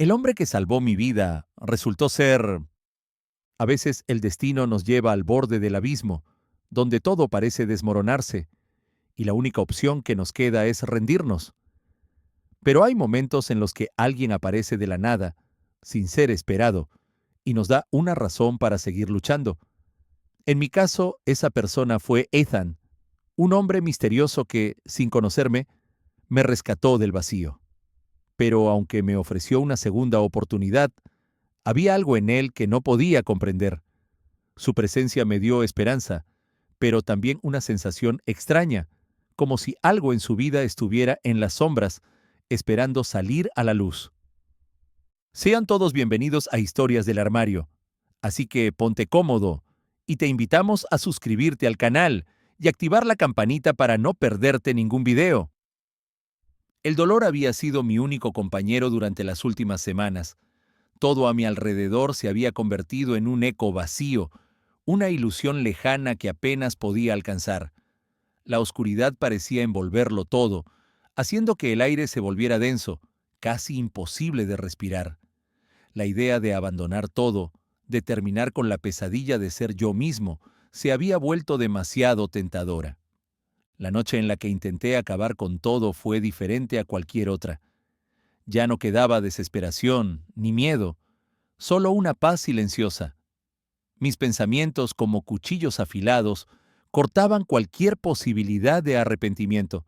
El hombre que salvó mi vida resultó ser... A veces el destino nos lleva al borde del abismo, donde todo parece desmoronarse, y la única opción que nos queda es rendirnos. Pero hay momentos en los que alguien aparece de la nada, sin ser esperado, y nos da una razón para seguir luchando. En mi caso, esa persona fue Ethan, un hombre misterioso que, sin conocerme, me rescató del vacío. Pero aunque me ofreció una segunda oportunidad, había algo en él que no podía comprender. Su presencia me dio esperanza, pero también una sensación extraña, como si algo en su vida estuviera en las sombras, esperando salir a la luz. Sean todos bienvenidos a Historias del Armario. Así que ponte cómodo y te invitamos a suscribirte al canal y activar la campanita para no perderte ningún video. El dolor había sido mi único compañero durante las últimas semanas. Todo a mi alrededor se había convertido en un eco vacío, una ilusión lejana que apenas podía alcanzar. La oscuridad parecía envolverlo todo, haciendo que el aire se volviera denso, casi imposible de respirar. La idea de abandonar todo, de terminar con la pesadilla de ser yo mismo, se había vuelto demasiado tentadora. La noche en la que intenté acabar con todo fue diferente a cualquier otra. Ya no quedaba desesperación ni miedo, solo una paz silenciosa. Mis pensamientos, como cuchillos afilados, cortaban cualquier posibilidad de arrepentimiento.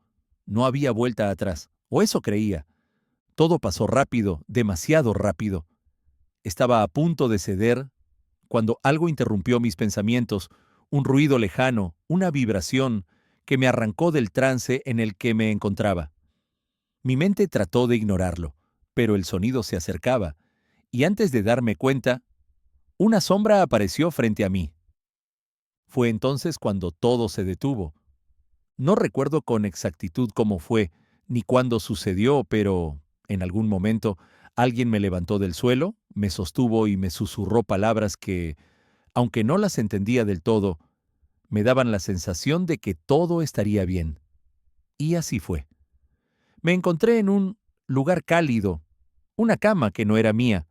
No había vuelta atrás, o eso creía. Todo pasó rápido, demasiado rápido. Estaba a punto de ceder cuando algo interrumpió mis pensamientos, un ruido lejano, una vibración que me arrancó del trance en el que me encontraba. Mi mente trató de ignorarlo, pero el sonido se acercaba, y antes de darme cuenta, una sombra apareció frente a mí. Fue entonces cuando todo se detuvo. No recuerdo con exactitud cómo fue, ni cuándo sucedió, pero, en algún momento, alguien me levantó del suelo, me sostuvo y me susurró palabras que, aunque no las entendía del todo, me daban la sensación de que todo estaría bien. Y así fue. Me encontré en un lugar cálido, una cama que no era mía,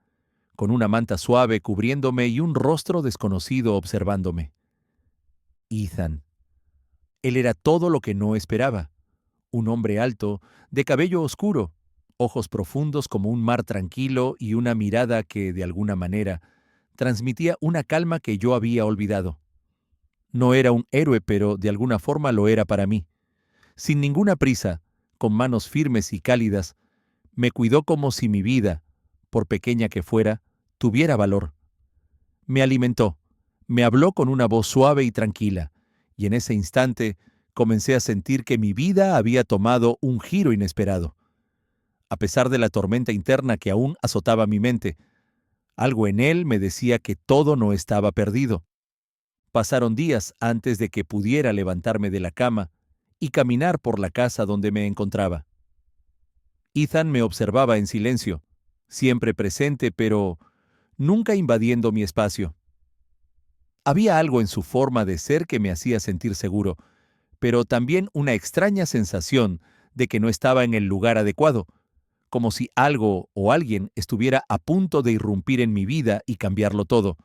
con una manta suave cubriéndome y un rostro desconocido observándome. Ethan. Él era todo lo que no esperaba. Un hombre alto, de cabello oscuro, ojos profundos como un mar tranquilo y una mirada que, de alguna manera, transmitía una calma que yo había olvidado. No era un héroe, pero de alguna forma lo era para mí. Sin ninguna prisa, con manos firmes y cálidas, me cuidó como si mi vida, por pequeña que fuera, tuviera valor. Me alimentó, me habló con una voz suave y tranquila, y en ese instante comencé a sentir que mi vida había tomado un giro inesperado. A pesar de la tormenta interna que aún azotaba mi mente, algo en él me decía que todo no estaba perdido. Pasaron días antes de que pudiera levantarme de la cama y caminar por la casa donde me encontraba. Ethan me observaba en silencio, siempre presente, pero nunca invadiendo mi espacio. Había algo en su forma de ser que me hacía sentir seguro, pero también una extraña sensación de que no estaba en el lugar adecuado, como si algo o alguien estuviera a punto de irrumpir en mi vida y cambiarlo todo.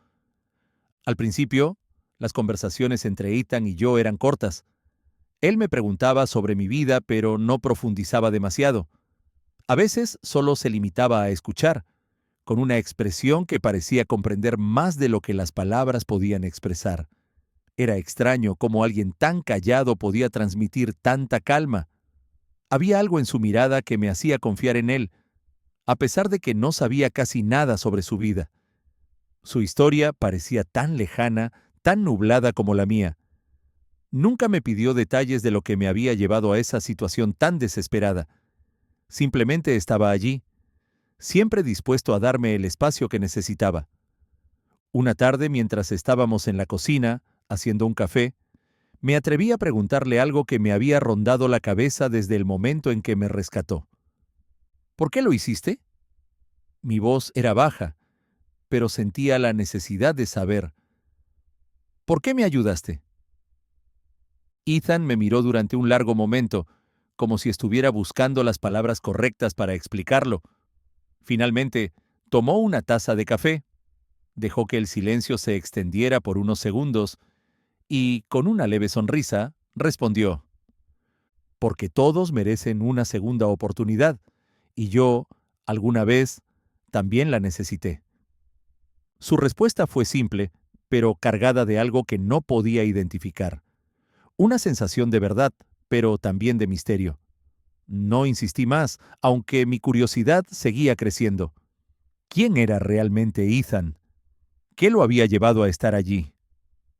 Al principio, las conversaciones entre Ethan y yo eran cortas. Él me preguntaba sobre mi vida, pero no profundizaba demasiado. A veces solo se limitaba a escuchar, con una expresión que parecía comprender más de lo que las palabras podían expresar. Era extraño cómo alguien tan callado podía transmitir tanta calma. Había algo en su mirada que me hacía confiar en él, a pesar de que no sabía casi nada sobre su vida. Su historia parecía tan lejana, tan nublada como la mía. Nunca me pidió detalles de lo que me había llevado a esa situación tan desesperada. Simplemente estaba allí, siempre dispuesto a darme el espacio que necesitaba. Una tarde, mientras estábamos en la cocina, haciendo un café, me atreví a preguntarle algo que me había rondado la cabeza desde el momento en que me rescató. ¿Por qué lo hiciste? Mi voz era baja, pero sentía la necesidad de saber. ¿Por qué me ayudaste? Ethan me miró durante un largo momento, como si estuviera buscando las palabras correctas para explicarlo. Finalmente, Tomó una taza de café, dejó que el silencio se extendiera por unos segundos y, con una leve sonrisa, respondió: porque todos merecen una segunda oportunidad, y yo, alguna vez, también la necesité. Su respuesta fue simple, pero cargada de algo que no podía identificar. Una sensación de verdad, pero también de misterio. No insistí más, aunque mi curiosidad seguía creciendo. ¿Quién era realmente Ethan? ¿Qué lo había llevado a estar allí?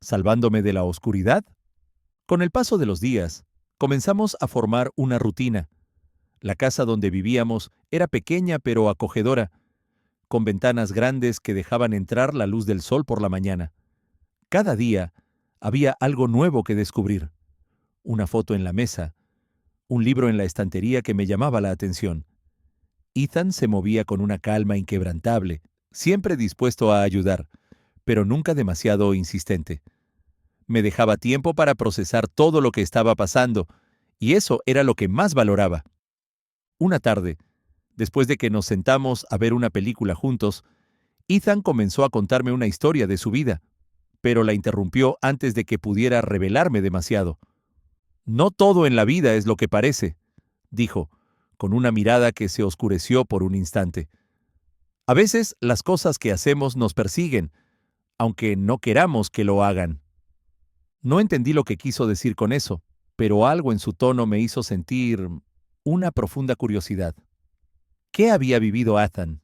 ¿Salvándome de la oscuridad? Con el paso de los días, comenzamos a formar una rutina. La casa donde vivíamos era pequeña pero acogedora, con ventanas grandes que dejaban entrar la luz del sol por la mañana. Cada día había algo nuevo que descubrir. Una foto en la mesa, un libro en la estantería que me llamaba la atención. Ethan se movía con una calma inquebrantable, siempre dispuesto a ayudar, pero nunca demasiado insistente. Me dejaba tiempo para procesar todo lo que estaba pasando, y eso era lo que más valoraba. Una tarde, después de que nos sentamos a ver una película juntos, Ethan comenzó a contarme una historia de su vida, pero la interrumpió antes de que pudiera revelarme demasiado. No todo en la vida es lo que parece, dijo, con una mirada que se oscureció por un instante. A veces las cosas que hacemos nos persiguen, aunque no queramos que lo hagan. No entendí lo que quiso decir con eso, pero algo en su tono me hizo sentir una profunda curiosidad. ¿Qué había vivido Ethan?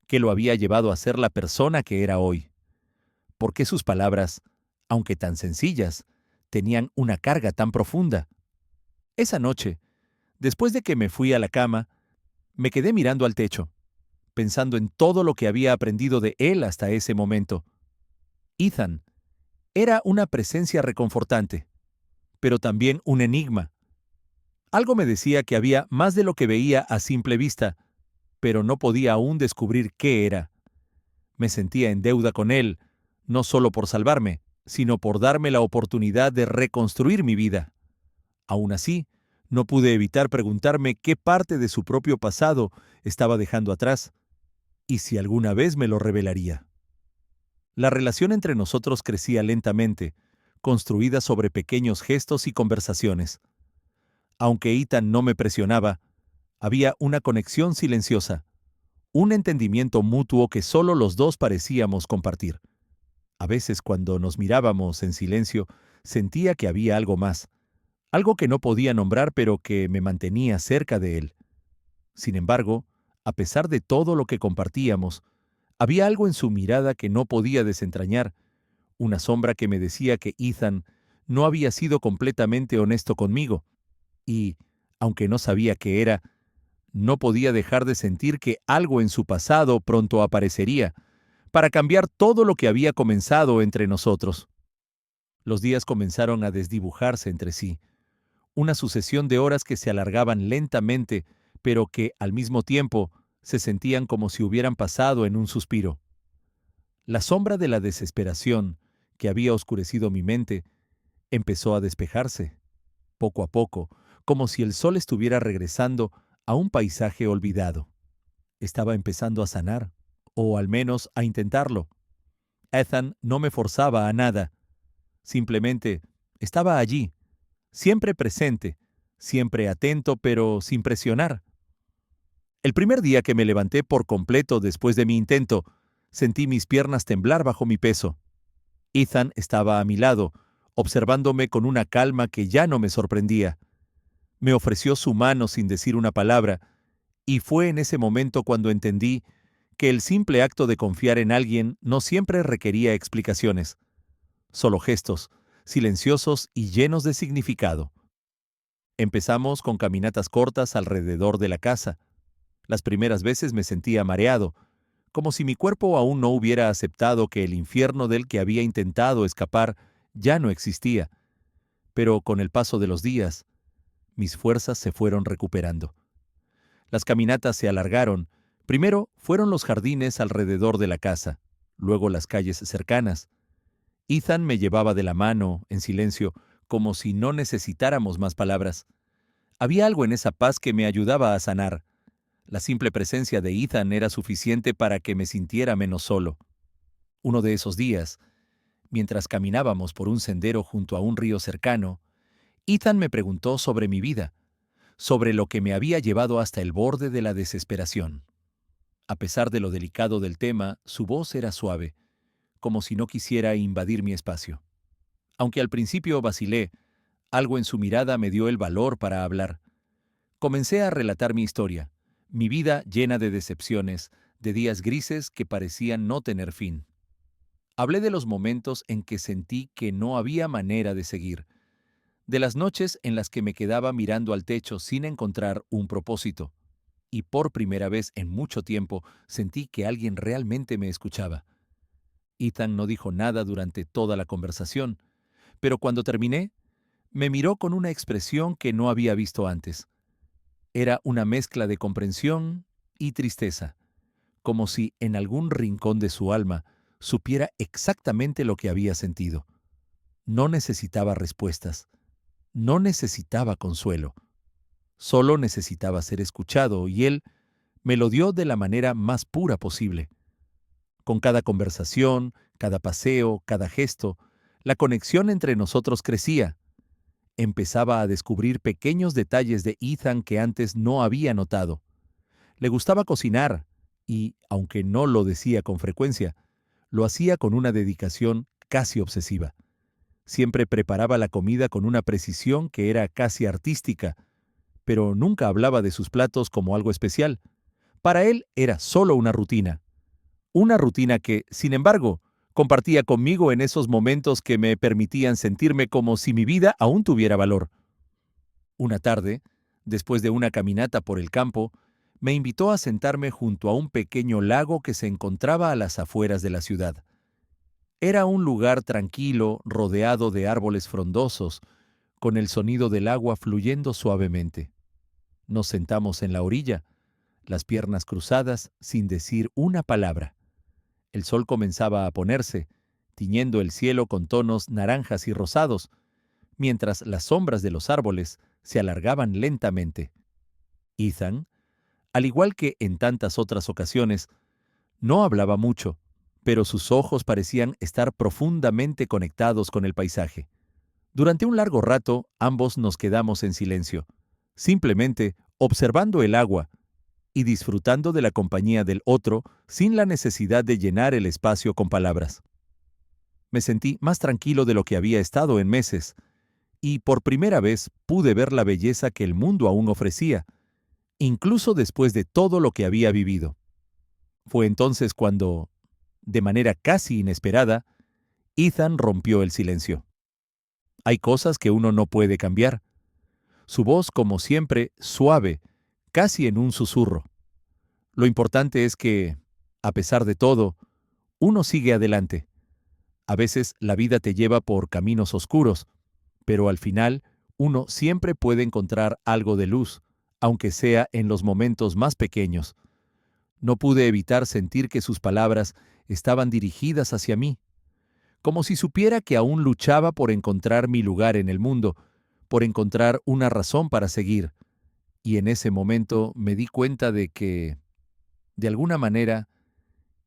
¿Qué lo había llevado a ser la persona que era hoy? ¿Por qué sus palabras, aunque tan sencillas, tenían una carga tan profunda? Esa noche, después de que me fui a la cama, me quedé mirando al techo, pensando en todo lo que había aprendido de él hasta ese momento. Ethan era una presencia reconfortante, pero también un enigma. Algo me decía que había más de lo que veía a simple vista, pero no podía aún descubrir qué era. Me sentía en deuda con él, no solo por salvarme, sino por darme la oportunidad de reconstruir mi vida. Aún así, no pude evitar preguntarme qué parte de su propio pasado estaba dejando atrás, y si alguna vez me lo revelaría. La relación entre nosotros crecía lentamente, construida sobre pequeños gestos y conversaciones. Aunque Ethan no me presionaba, había una conexión silenciosa, un entendimiento mutuo que solo los dos parecíamos compartir. A veces, cuando nos mirábamos en silencio, sentía que había algo más, algo que no podía nombrar pero que me mantenía cerca de él. Sin embargo, a pesar de todo lo que compartíamos, había algo en su mirada que no podía desentrañar, una sombra que me decía que Ethan no había sido completamente honesto conmigo, y, aunque no sabía qué era, no podía dejar de sentir que algo en su pasado pronto aparecería, para cambiar todo lo que había comenzado entre nosotros. Los días comenzaron a desdibujarse entre sí, una sucesión de horas que se alargaban lentamente, pero que, al mismo tiempo, se sentían como si hubieran pasado en un suspiro. La sombra de la desesperación, que había oscurecido mi mente, empezó a despejarse, poco a poco, como si el sol estuviera regresando a un paisaje olvidado. Estaba empezando a sanar, o al menos a intentarlo. Ethan no me forzaba a nada, simplemente estaba allí, siempre presente, siempre atento, pero sin presionar. El primer día que me levanté por completo después de mi intento, sentí mis piernas temblar bajo mi peso. Ethan estaba a mi lado, observándome con una calma que ya no me sorprendía. Me ofreció su mano sin decir una palabra, y fue en ese momento cuando entendí que el simple acto de confiar en alguien no siempre requería explicaciones, solo gestos, silenciosos y llenos de significado. Empezamos con caminatas cortas alrededor de la casa. Las primeras veces me sentía mareado, como si mi cuerpo aún no hubiera aceptado que el infierno del que había intentado escapar ya no existía. Pero con el paso de los días, mis fuerzas se fueron recuperando. Las caminatas se alargaron. Primero fueron los jardines alrededor de la casa, luego las calles cercanas. Ethan me llevaba de la mano, en silencio, como si no necesitáramos más palabras. Había algo en esa paz que me ayudaba a sanar. La simple presencia de Ethan era suficiente para que me sintiera menos solo. Uno de esos días, mientras caminábamos por un sendero junto a un río cercano, Ethan me preguntó sobre mi vida, sobre lo que me había llevado hasta el borde de la desesperación. A pesar de lo delicado del tema, su voz era suave, como si no quisiera invadir mi espacio. Aunque al principio vacilé, algo en su mirada me dio el valor para hablar. Comencé a relatar mi historia, mi vida llena de decepciones, de días grises que parecían no tener fin. Hablé de los momentos en que sentí que no había manera de seguir, de las noches en las que me quedaba mirando al techo sin encontrar un propósito. Y por primera vez en mucho tiempo sentí que alguien realmente me escuchaba. Ethan no dijo nada durante toda la conversación, pero cuando terminé, me miró con una expresión que no había visto antes. Era una mezcla de comprensión y tristeza, como si en algún rincón de su alma supiera exactamente lo que había sentido. No necesitaba respuestas, no necesitaba consuelo, solo necesitaba ser escuchado y él me lo dio de la manera más pura posible. Con cada conversación, cada paseo, cada gesto, la conexión entre nosotros crecía. Empezaba a descubrir pequeños detalles de Ethan que antes no había notado. Le gustaba cocinar y, aunque no lo decía con frecuencia, lo hacía con una dedicación casi obsesiva. Siempre preparaba la comida con una precisión que era casi artística, pero nunca hablaba de sus platos como algo especial. Para él era solo una rutina que, sin embargo, compartía conmigo en esos momentos que me permitían sentirme como si mi vida aún tuviera valor. Una tarde, después de una caminata por el campo, me invitó a sentarme junto a un pequeño lago que se encontraba a las afueras de la ciudad. Era un lugar tranquilo, rodeado de árboles frondosos, con el sonido del agua fluyendo suavemente. Nos sentamos en la orilla, las piernas cruzadas, sin decir una palabra. El sol comenzaba a ponerse, tiñendo el cielo con tonos naranjas y rosados, mientras las sombras de los árboles se alargaban lentamente. Ethan, al igual que en tantas otras ocasiones, no hablaba mucho, pero sus ojos parecían estar profundamente conectados con el paisaje. Durante un largo rato, ambos nos quedamos en silencio, simplemente observando el agua y disfrutando de la compañía del otro sin la necesidad de llenar el espacio con palabras. Me sentí más tranquilo de lo que había estado en meses, y por primera vez pude ver la belleza que el mundo aún ofrecía, incluso después de todo lo que había vivido. Fue entonces cuando, de manera casi inesperada, Ethan rompió el silencio. Hay cosas que uno no puede cambiar. Su voz, como siempre, suave, casi en un susurro. Lo importante es que, a pesar de todo, uno sigue adelante. A veces la vida te lleva por caminos oscuros, pero al final uno siempre puede encontrar algo de luz, aunque sea en los momentos más pequeños. No pude evitar sentir que sus palabras estaban dirigidas hacia mí, como si supiera que aún luchaba por encontrar mi lugar en el mundo, por encontrar una razón para seguir. Y en ese momento me di cuenta de que, de alguna manera,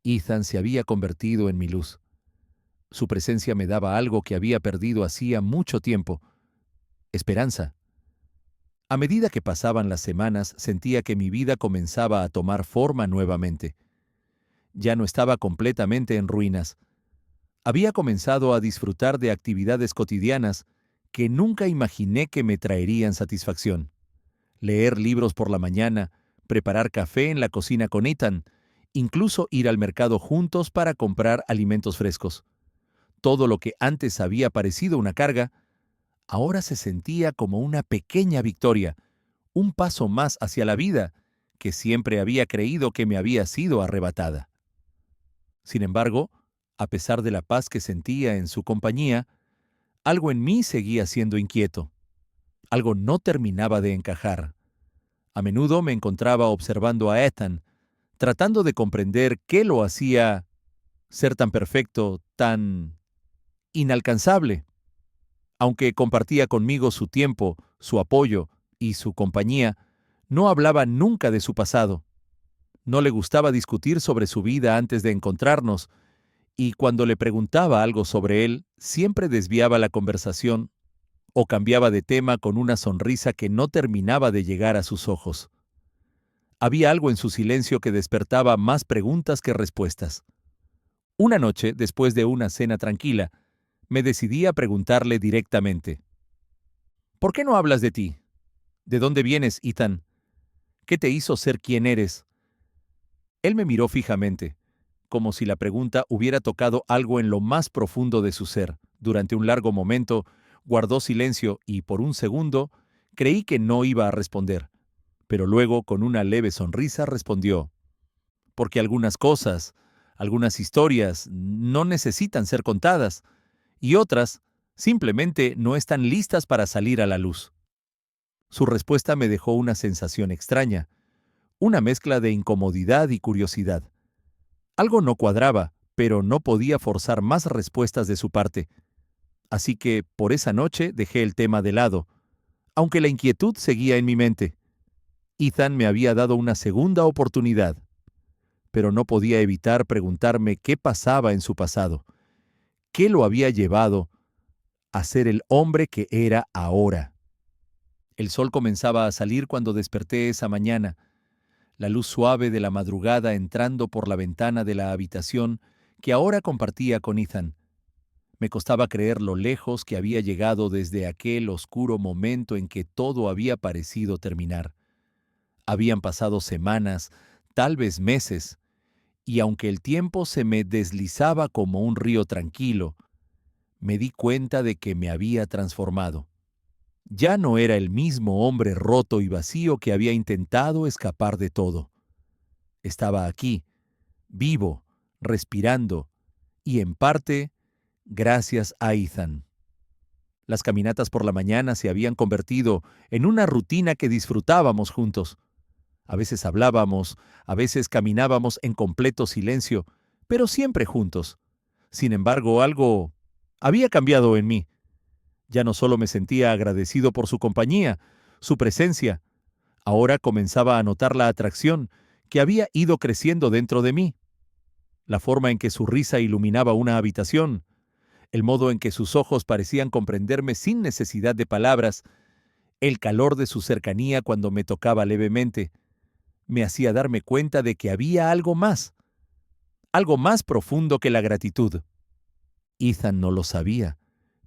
Ethan se había convertido en mi luz. Su presencia me daba algo que había perdido hacía mucho tiempo: esperanza. A medida que pasaban las semanas, sentía que mi vida comenzaba a tomar forma nuevamente. Ya no estaba completamente en ruinas. Había comenzado a disfrutar de actividades cotidianas que nunca imaginé que me traerían satisfacción. Leer libros por la mañana, preparar café en la cocina con Ethan, incluso ir al mercado juntos para comprar alimentos frescos. Todo lo que antes había parecido una carga, ahora se sentía como una pequeña victoria, un paso más hacia la vida que siempre había creído que me había sido arrebatada. Sin embargo, a pesar de la paz que sentía en su compañía, algo en mí seguía siendo inquieto. Algo no terminaba de encajar. A menudo me encontraba observando a Ethan, tratando de comprender qué lo hacía ser tan perfecto, tan inalcanzable. Aunque compartía conmigo su tiempo, su apoyo y su compañía, no hablaba nunca de su pasado. No le gustaba discutir sobre su vida antes de encontrarnos, y cuando le preguntaba algo sobre él, siempre desviaba la conversación o cambiaba de tema con una sonrisa que no terminaba de llegar a sus ojos. Había algo en su silencio que despertaba más preguntas que respuestas. Una noche, después de una cena tranquila, me decidí a preguntarle directamente: ¿por qué no hablas de ti? ¿De dónde vienes, Ethan? ¿Qué te hizo ser quien eres? Él me miró fijamente, como si la pregunta hubiera tocado algo en lo más profundo de su ser. Durante un largo momento, guardó silencio y, por un segundo, creí que no iba a responder. Pero luego, con una leve sonrisa, respondió: porque algunas cosas, algunas historias, no necesitan ser contadas, y otras simplemente no están listas para salir a la luz. Su respuesta me dejó una sensación extraña, una mezcla de incomodidad y curiosidad. Algo no cuadraba, pero no podía forzar más respuestas de su parte. Así que, por esa noche, dejé el tema de lado, aunque la inquietud seguía en mi mente. Ethan me había dado una segunda oportunidad, pero no podía evitar preguntarme qué pasaba en su pasado, qué lo había llevado a ser el hombre que era ahora. El sol comenzaba a salir cuando desperté esa mañana, la luz suave de la madrugada entrando por la ventana de la habitación que ahora compartía con Ethan. Me costaba creer lo lejos que había llegado desde aquel oscuro momento en que todo había parecido terminar. Habían pasado semanas, tal vez meses, y aunque el tiempo se me deslizaba como un río tranquilo, me di cuenta de que me había transformado. Ya no era el mismo hombre roto y vacío que había intentado escapar de todo. Estaba aquí, vivo, respirando, y en parte, gracias a Ethan. Las caminatas por la mañana se habían convertido en una rutina que disfrutábamos juntos. A veces hablábamos, a veces caminábamos en completo silencio, pero siempre juntos. Sin embargo, algo había cambiado en mí. Ya no solo me sentía agradecido por su compañía, su presencia, ahora comenzaba a notar la atracción que había ido creciendo dentro de mí. La forma en que su risa iluminaba una habitación, el modo en que sus ojos parecían comprenderme sin necesidad de palabras, el calor de su cercanía cuando me tocaba levemente, me hacía darme cuenta de que había algo más profundo que la gratitud. Ethan no lo sabía,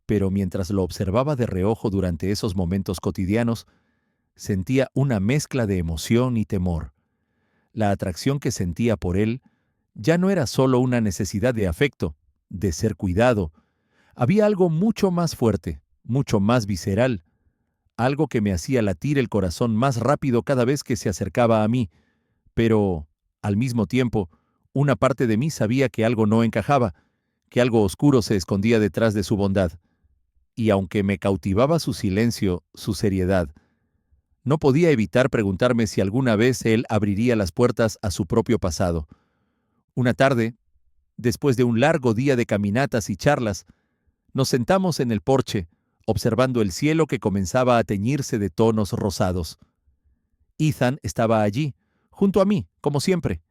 pero mientras lo observaba de reojo durante esos momentos cotidianos, sentía una mezcla de emoción y temor. La atracción que sentía por él ya no era solo una necesidad de afecto, de ser cuidado. Había algo mucho más fuerte, mucho más visceral, algo que me hacía latir el corazón más rápido cada vez que se acercaba a mí, pero, al mismo tiempo, una parte de mí sabía que algo no encajaba, que algo oscuro se escondía detrás de su bondad. Y aunque me cautivaba su silencio, su seriedad, no podía evitar preguntarme si alguna vez él abriría las puertas a su propio pasado. Una tarde, después de un largo día de caminatas y charlas, nos sentamos en el porche, observando el cielo que comenzaba a teñirse de tonos rosados. Ethan estaba allí, junto a mí, como siempre,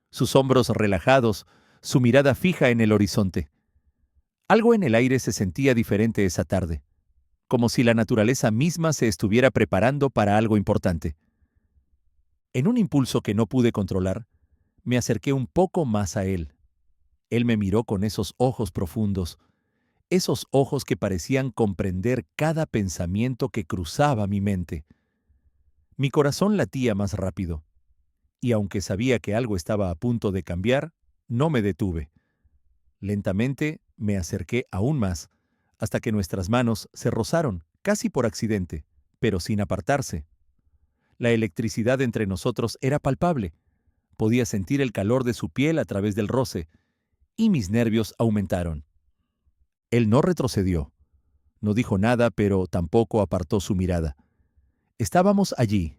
sus hombros relajados, su mirada fija en el horizonte. Algo en el aire se sentía diferente esa tarde, como si la naturaleza misma se estuviera preparando para algo importante. En un impulso que no pude controlar, me acerqué un poco más a él. Él me miró con esos ojos profundos, esos ojos que parecían comprender cada pensamiento que cruzaba mi mente. Mi corazón latía más rápido, y aunque sabía que algo estaba a punto de cambiar, no me detuve. Lentamente me acerqué aún más, hasta que nuestras manos se rozaron, casi por accidente, pero sin apartarse. La electricidad entre nosotros era palpable. Podía sentir el calor de su piel a través del roce, y mis nervios aumentaron. Él no retrocedió. No dijo nada, pero tampoco apartó su mirada. Estábamos allí,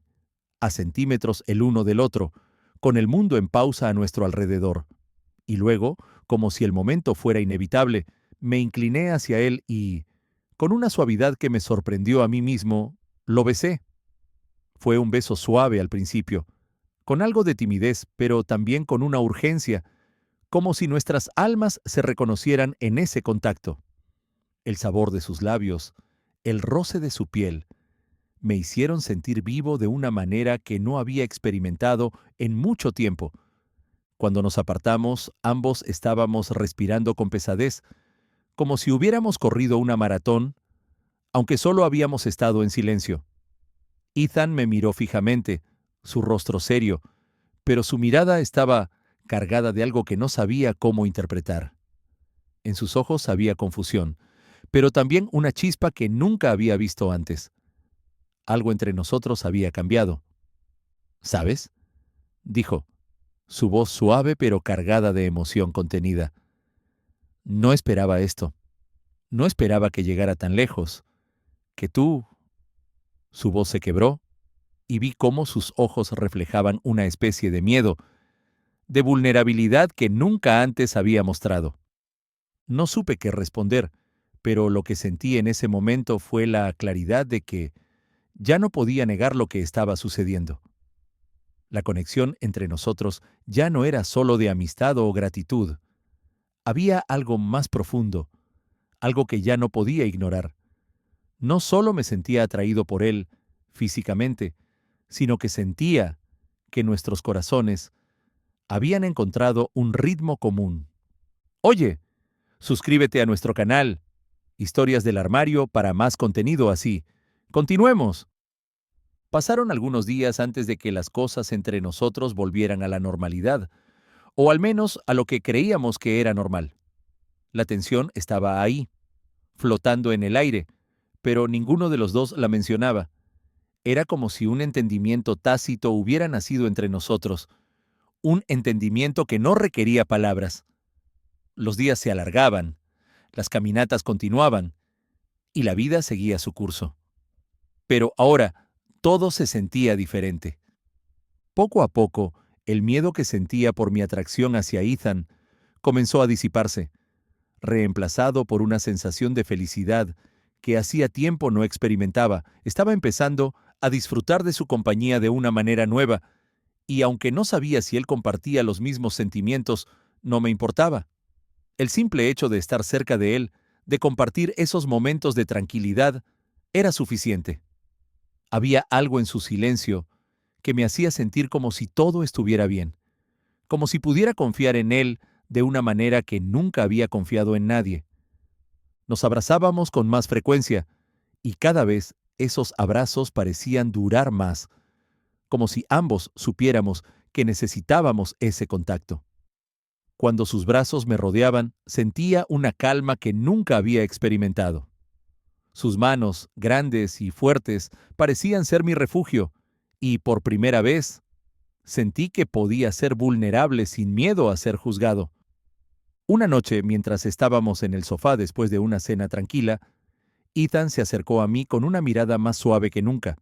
a centímetros el uno del otro, con el mundo en pausa a nuestro alrededor. Y luego, como si el momento fuera inevitable, me incliné hacia él y, con una suavidad que me sorprendió a mí mismo, lo besé. Fue un beso suave al principio, con algo de timidez, pero también con una urgencia, como si nuestras almas se reconocieran en ese contacto. El sabor de sus labios, el roce de su piel, me hicieron sentir vivo de una manera que no había experimentado en mucho tiempo. Cuando nos apartamos, ambos estábamos respirando con pesadez, como si hubiéramos corrido una maratón, aunque solo habíamos estado en silencio. Ethan me miró fijamente, su rostro serio, pero su mirada estaba cargada de algo que no sabía cómo interpretar. En sus ojos había confusión, pero también una chispa que nunca había visto antes. Algo entre nosotros había cambiado. ¿Sabes?, dijo, su voz suave pero cargada de emoción contenida. No esperaba esto. No esperaba que llegara tan lejos. Que tú... Su voz se quebró y vi cómo sus ojos reflejaban una especie de miedo, de vulnerabilidad que nunca antes había mostrado. No supe qué responder, pero lo que sentí en ese momento fue la claridad de que ya no podía negar lo que estaba sucediendo. La conexión entre nosotros ya no era solo de amistad o gratitud. Había algo más profundo, algo que ya no podía ignorar. No solo me sentía atraído por él físicamente, sino que sentía que nuestros corazones habían encontrado un ritmo común. Oye, suscríbete a nuestro canal, Historias del Armario, para más contenido así. Continuemos. Pasaron algunos días antes de que las cosas entre nosotros volvieran a la normalidad, o al menos a lo que creíamos que era normal. La tensión estaba ahí, flotando en el aire, pero ninguno de los dos la mencionaba. Era como si un entendimiento tácito hubiera nacido entre nosotros, un entendimiento que no requería palabras. Los días se alargaban, las caminatas continuaban, y la vida seguía su curso. Pero ahora todo se sentía diferente. Poco a poco, el miedo que sentía por mi atracción hacia Ethan comenzó a disiparse, reemplazado por una sensación de felicidad que hacía tiempo no experimentaba. Estaba empezando a disfrutar de su compañía de una manera nueva, y aunque no sabía si él compartía los mismos sentimientos, no me importaba. El simple hecho de estar cerca de él, de compartir esos momentos de tranquilidad, era suficiente. Había algo en su silencio que me hacía sentir como si todo estuviera bien, como si pudiera confiar en él de una manera que nunca había confiado en nadie. Nos abrazábamos con más frecuencia, y cada vez esos abrazos parecían durar más, como si ambos supiéramos que necesitábamos ese contacto. Cuando sus brazos me rodeaban, sentía una calma que nunca había experimentado. Sus manos, grandes y fuertes, parecían ser mi refugio, y por primera vez sentí que podía ser vulnerable sin miedo a ser juzgado. Una noche, mientras estábamos en el sofá después de una cena tranquila, Ethan se acercó a mí con una mirada más suave que nunca.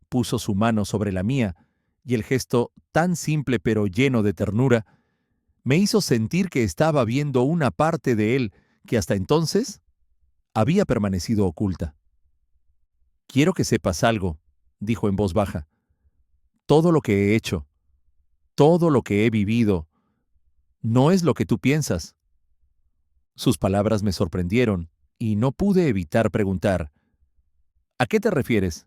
Puso su mano sobre la mía, y el gesto, tan simple pero lleno de ternura, me hizo sentir que estaba viendo una parte de él que hasta entonces había permanecido oculta. «Quiero que sepas algo», dijo en voz baja. «Todo lo que he hecho, todo lo que he vivido, no es lo que tú piensas». Sus palabras me sorprendieron, y no pude evitar preguntar, «¿A qué te refieres?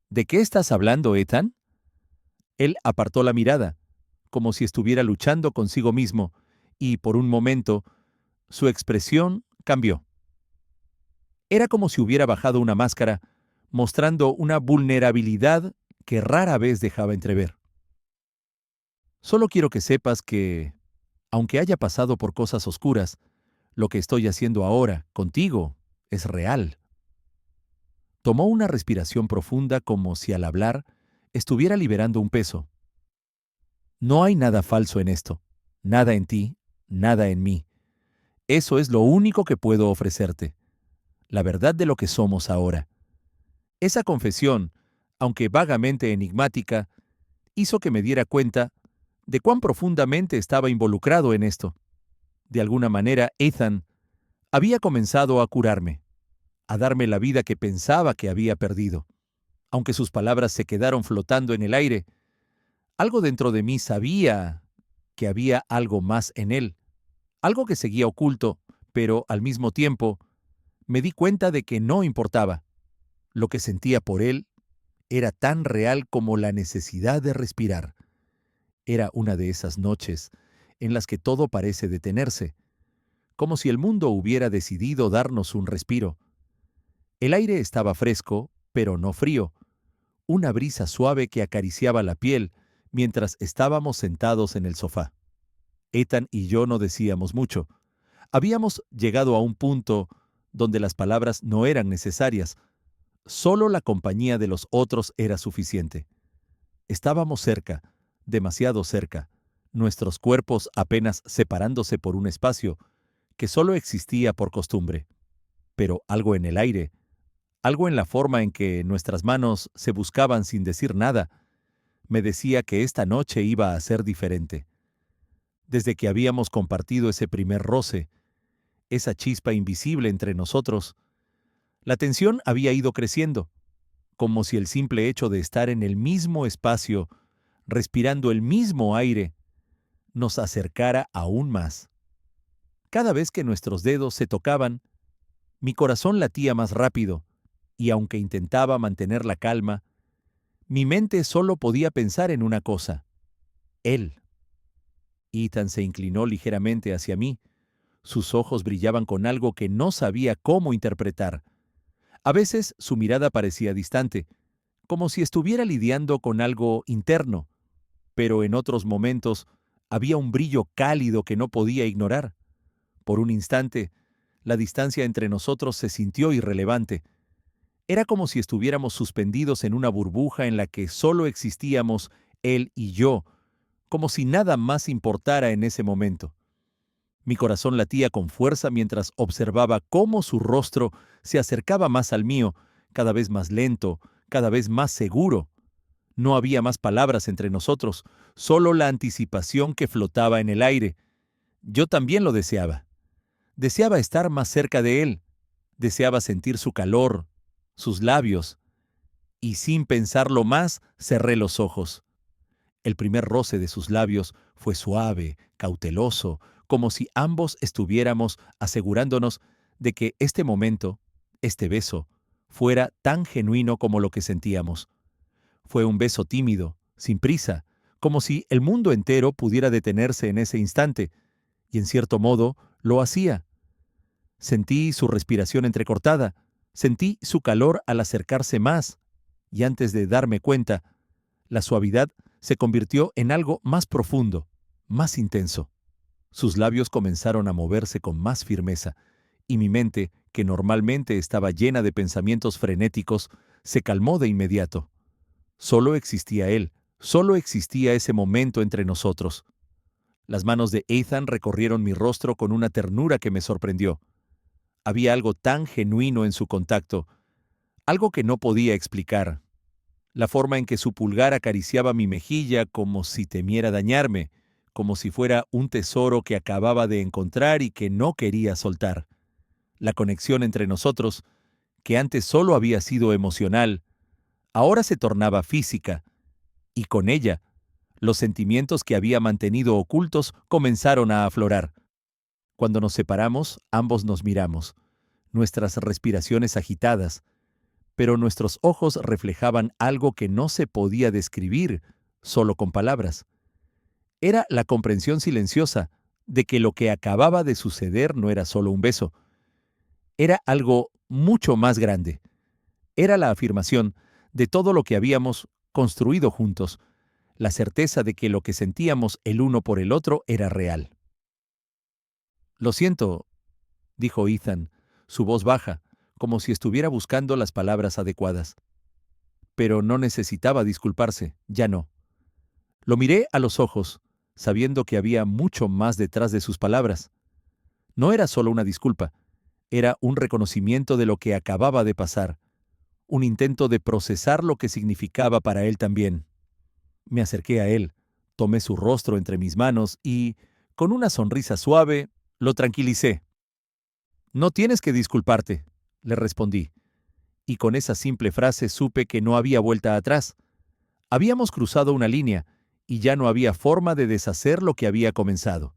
¿De qué estás hablando, Ethan?». Él apartó la mirada, como si estuviera luchando consigo mismo, y por un momento su expresión cambió. Era como si hubiera bajado una máscara, mostrando una vulnerabilidad que rara vez dejaba entrever. «Solo quiero que sepas que, aunque haya pasado por cosas oscuras, lo que estoy haciendo ahora, contigo, es real». Tomó una respiración profunda como si al hablar estuviera liberando un peso. «No hay nada falso en esto, nada en ti, nada en mí. Eso es lo único que puedo ofrecerte, la verdad de lo que somos ahora». Esa confesión, aunque vagamente enigmática, hizo que me diera cuenta de cuán profundamente estaba involucrado en esto. De alguna manera, Ethan había comenzado a curarme, a darme la vida que pensaba que había perdido. Aunque sus palabras se quedaron flotando en el aire, Algo dentro de mí sabía que había algo más en él, algo que seguía oculto, pero al mismo tiempo me di cuenta de que no importaba. Lo que sentía por él era tan real como la necesidad de respirar. Era una de esas noches en las que todo parece detenerse, como si el mundo hubiera decidido darnos un respiro. El aire estaba fresco, pero no frío, una brisa suave que acariciaba la piel mientras estábamos sentados en el sofá. Ethan y yo no decíamos mucho. Habíamos llegado a un punto donde las palabras no eran necesarias. Solo la compañía de los otros era suficiente. Estábamos cerca, demasiado cerca, nuestros cuerpos apenas separándose por un espacio que solo existía por costumbre. Pero algo en el aire, algo en la forma en que nuestras manos se buscaban sin decir nada, me decía que esta noche iba a ser diferente. Desde que habíamos compartido ese primer roce, esa chispa invisible entre nosotros, la tensión había ido creciendo, como si el simple hecho de estar en el mismo espacio, respirando el mismo aire, nos acercara aún más. Cada vez que nuestros dedos se tocaban, mi corazón latía más rápido, y aunque intentaba mantener la calma, mi mente solo podía pensar en una cosa: él. Ethan se inclinó ligeramente hacia mí. Sus ojos brillaban con algo que no sabía cómo interpretar. A veces su mirada parecía distante, como si estuviera lidiando con algo interno, pero en otros momentos había un brillo cálido que no podía ignorar. Por un instante, la distancia entre nosotros se sintió irrelevante. Era como si estuviéramos suspendidos en una burbuja en la que solo existíamos él y yo, como si nada más importara en ese momento. Mi corazón latía con fuerza mientras observaba cómo su rostro se acercaba más al mío, cada vez más lento, cada vez más seguro. No había más palabras entre nosotros, solo la anticipación que flotaba en el aire. Yo también lo deseaba. Deseaba estar más cerca de él. Deseaba sentir su calor, sus labios, y sin pensarlo más, cerré los ojos. El primer roce de sus labios fue suave, cauteloso, como si ambos estuviéramos asegurándonos de que este momento, este beso, fuera tan genuino como lo que sentíamos. Fue un beso tímido, sin prisa, como si el mundo entero pudiera detenerse en ese instante, y en cierto modo lo hacía. Sentí su respiración entrecortada, sentí su calor al acercarse más, y antes de darme cuenta, la suavidad se convirtió en algo más profundo, más intenso. Sus labios comenzaron a moverse con más firmeza, y mi mente, que normalmente estaba llena de pensamientos frenéticos, se calmó de inmediato. Solo existía él, solo existía ese momento entre nosotros. Las manos de Ethan recorrieron mi rostro con una ternura que me sorprendió. Había algo tan genuino en su contacto, algo que no podía explicar. La forma en que su pulgar acariciaba mi mejilla como si temiera dañarme, como si fuera un tesoro que acababa de encontrar y que no quería soltar. La conexión entre nosotros, que antes solo había sido emocional, ahora se tornaba física, y con ella, los sentimientos que había mantenido ocultos comenzaron a aflorar. Cuando nos separamos, ambos nos miramos, nuestras respiraciones agitadas, pero nuestros ojos reflejaban algo que no se podía describir solo con palabras. Era la comprensión silenciosa de que lo que acababa de suceder no era solo un beso, era algo mucho más grande. Era la afirmación de todo lo que habíamos construido juntos, la certeza de que lo que sentíamos el uno por el otro era real. «Lo siento», dijo Ethan, su voz baja, como si estuviera buscando las palabras adecuadas. Pero no necesitaba disculparse, ya no. Lo miré a los ojos, sabiendo que había mucho más detrás de sus palabras. No era solo una disculpa, era un reconocimiento de lo que acababa de pasar, un intento de procesar lo que significaba para él también. Me acerqué a él, tomé su rostro entre mis manos y, con una sonrisa suave, lo tranquilicé. «No tienes que disculparte», le respondí, y con esa simple frase supe que no había vuelta atrás. Habíamos cruzado una línea, y ya no había forma de deshacer lo que había comenzado.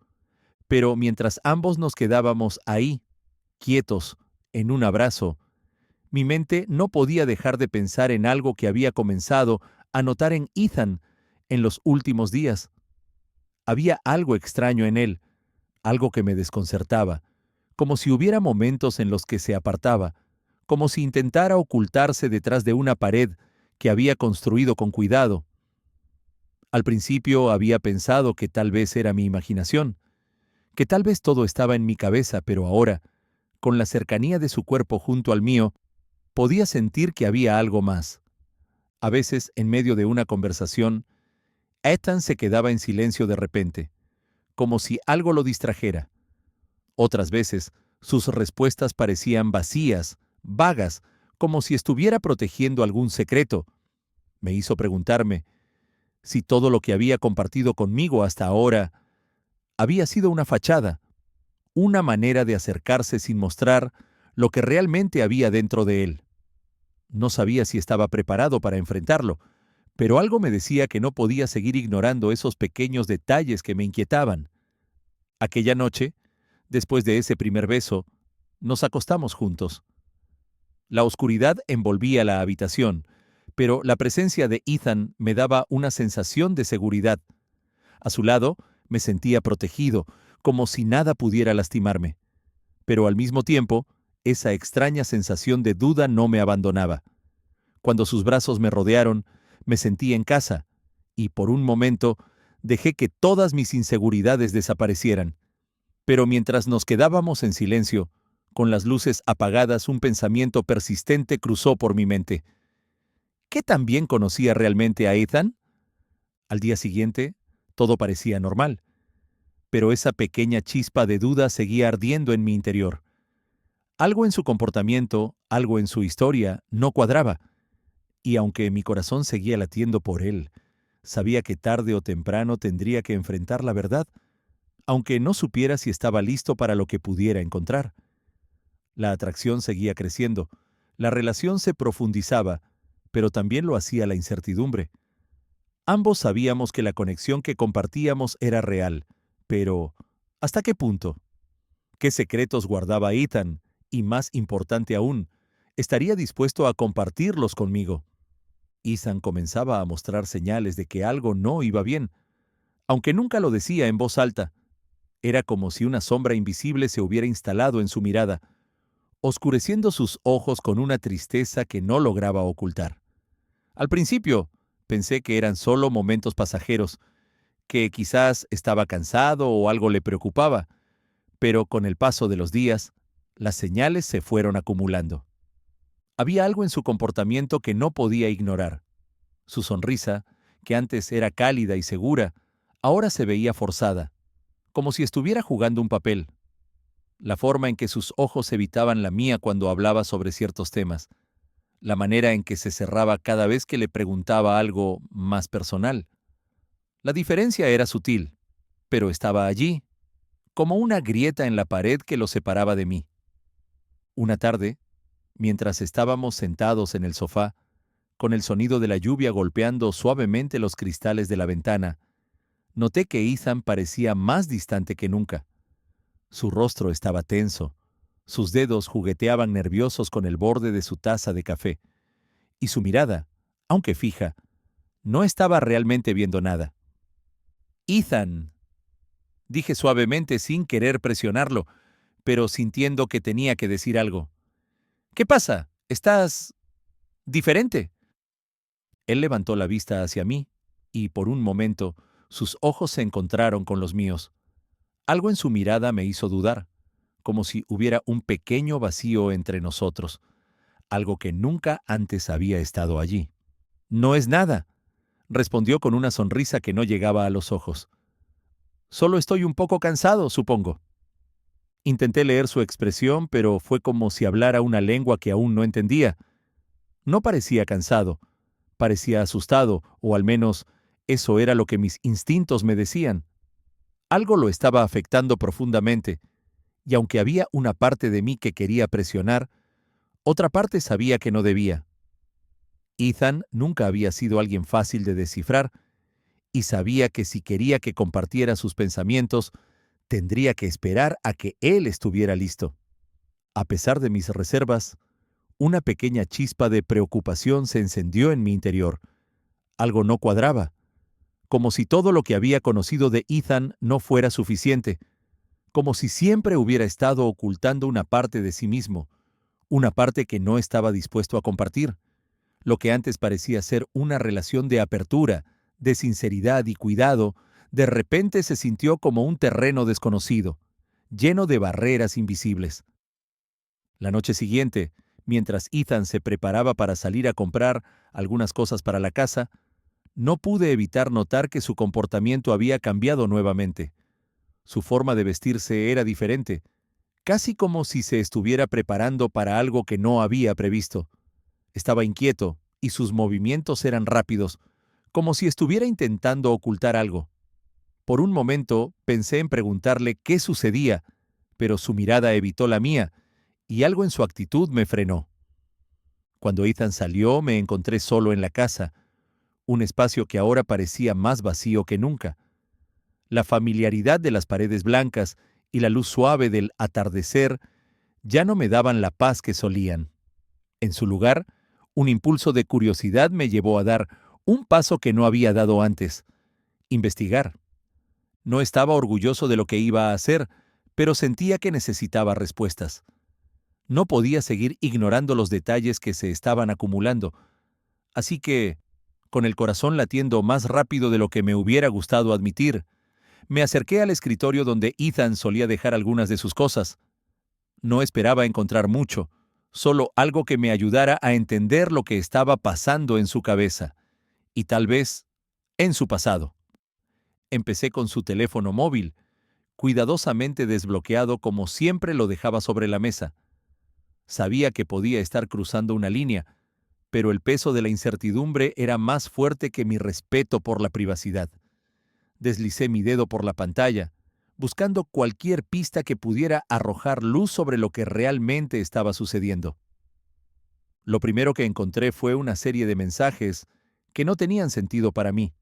Pero mientras ambos nos quedábamos ahí, quietos, en un abrazo, mi mente no podía dejar de pensar en algo que había comenzado a notar en Ethan en los últimos días. Había algo extraño en él, algo que me desconcertaba, como si hubiera momentos en los que se apartaba, como si intentara ocultarse detrás de una pared que había construido con cuidado. Al principio había pensado que tal vez era mi imaginación, que tal vez todo estaba en mi cabeza, pero ahora, con la cercanía de su cuerpo junto al mío, podía sentir que había algo más. A veces, en medio de una conversación, Ethan se quedaba en silencio de repente, como si algo lo distrajera. Otras veces, sus respuestas parecían vacías, vagas, como si estuviera protegiendo algún secreto. Me hizo preguntarme si todo lo que había compartido conmigo hasta ahora había sido una fachada, una manera de acercarse sin mostrar lo que realmente había dentro de él. No sabía si estaba preparado para enfrentarlo, pero algo me decía que no podía seguir ignorando esos pequeños detalles que me inquietaban. Aquella noche, después de ese primer beso, nos acostamos juntos. La oscuridad envolvía la habitación, pero la presencia de Ethan me daba una sensación de seguridad. A su lado, me sentía protegido, como si nada pudiera lastimarme. Pero al mismo tiempo, esa extraña sensación de duda no me abandonaba. Cuando sus brazos me rodearon, me sentí en casa, y por un momento dejé que todas mis inseguridades desaparecieran. Pero mientras nos quedábamos en silencio, con las luces apagadas, un pensamiento persistente cruzó por mi mente. ¿Qué tan bien conocía realmente a Ethan? Al día siguiente, todo parecía normal, pero esa pequeña chispa de duda seguía ardiendo en mi interior. Algo en su comportamiento, algo en su historia, no cuadraba, y aunque mi corazón seguía latiendo por él, sabía que tarde o temprano tendría que enfrentar la verdad, aunque no supiera si estaba listo para lo que pudiera encontrar. La atracción seguía creciendo, la relación se profundizaba, pero también lo hacía la incertidumbre. Ambos sabíamos que la conexión que compartíamos era real, pero ¿hasta qué punto? ¿Qué secretos guardaba Ethan? Y más importante aún, ¿estaría dispuesto a compartirlos conmigo? Ethan comenzaba a mostrar señales de que algo no iba bien, aunque nunca lo decía en voz alta. Era como si una sombra invisible se hubiera instalado en su mirada, oscureciendo sus ojos con una tristeza que no lograba ocultar. Al principio, pensé que eran solo momentos pasajeros, que quizás estaba cansado o algo le preocupaba, pero con el paso de los días, las señales se fueron acumulando. Había algo en su comportamiento que no podía ignorar. Su sonrisa, que antes era cálida y segura, ahora se veía forzada, como si estuviera jugando un papel. La forma en que sus ojos evitaban la mía cuando hablaba sobre ciertos temas, la manera en que se cerraba cada vez que le preguntaba algo más personal. La diferencia era sutil, pero estaba allí, como una grieta en la pared que lo separaba de mí. Una tarde, mientras estábamos sentados en el sofá, con el sonido de la lluvia golpeando suavemente los cristales de la ventana, noté que Ethan parecía más distante que nunca. Su rostro estaba tenso, sus dedos jugueteaban nerviosos con el borde de su taza de café, y su mirada, aunque fija, no estaba realmente viendo nada. «Ethan», dije suavemente sin querer presionarlo, pero sintiendo que tenía que decir algo. «¿Qué pasa? ¿Estás diferente?» Él levantó la vista hacia mí, y por un momento sus ojos se encontraron con los míos. Algo en su mirada me hizo dudar, como si hubiera un pequeño vacío entre nosotros, algo que nunca antes había estado allí. «No es nada», respondió con una sonrisa que no llegaba a los ojos. «Solo estoy un poco cansado, supongo». Intenté leer su expresión, pero fue como si hablara una lengua que aún no entendía. No parecía cansado, parecía asustado, o al menos eso era lo que mis instintos me decían. Algo lo estaba afectando profundamente, y aunque había una parte de mí que quería presionar, otra parte sabía que no debía. Ethan nunca había sido alguien fácil de descifrar, y sabía que si quería que compartiera sus pensamientos, tendría que esperar a que él estuviera listo. A pesar de mis reservas, una pequeña chispa de preocupación se encendió en mi interior. Algo no cuadraba, como si todo lo que había conocido de Ethan no fuera suficiente, como si siempre hubiera estado ocultando una parte de sí mismo, una parte que no estaba dispuesto a compartir. Lo que antes parecía ser una relación de apertura, de sinceridad y cuidado, de repente se sintió como un terreno desconocido, lleno de barreras invisibles. La noche siguiente, mientras Ethan se preparaba para salir a comprar algunas cosas para la casa, no pude evitar notar que su comportamiento había cambiado nuevamente. Su forma de vestirse era diferente, casi como si se estuviera preparando para algo que no había previsto. Estaba inquieto y sus movimientos eran rápidos, como si estuviera intentando ocultar algo. Por un momento pensé en preguntarle qué sucedía, pero su mirada evitó la mía, y algo en su actitud me frenó. Cuando Ethan salió, me encontré solo en la casa, un espacio que ahora parecía más vacío que nunca. La familiaridad de las paredes blancas y la luz suave del atardecer ya no me daban la paz que solían. En su lugar, un impulso de curiosidad me llevó a dar un paso que no había dado antes: investigar. No estaba orgulloso de lo que iba a hacer, pero sentía que necesitaba respuestas. No podía seguir ignorando los detalles que se estaban acumulando, así que, con el corazón latiendo más rápido de lo que me hubiera gustado admitir, me acerqué al escritorio donde Ethan solía dejar algunas de sus cosas. No esperaba encontrar mucho, solo algo que me ayudara a entender lo que estaba pasando en su cabeza, y tal vez en su pasado. Empecé con su teléfono móvil, cuidadosamente desbloqueado como siempre lo dejaba sobre la mesa. Sabía que podía estar cruzando una línea, pero el peso de la incertidumbre era más fuerte que mi respeto por la privacidad. Deslicé mi dedo por la pantalla, buscando cualquier pista que pudiera arrojar luz sobre lo que realmente estaba sucediendo. Lo primero que encontré fue una serie de mensajes que no tenían sentido para mí.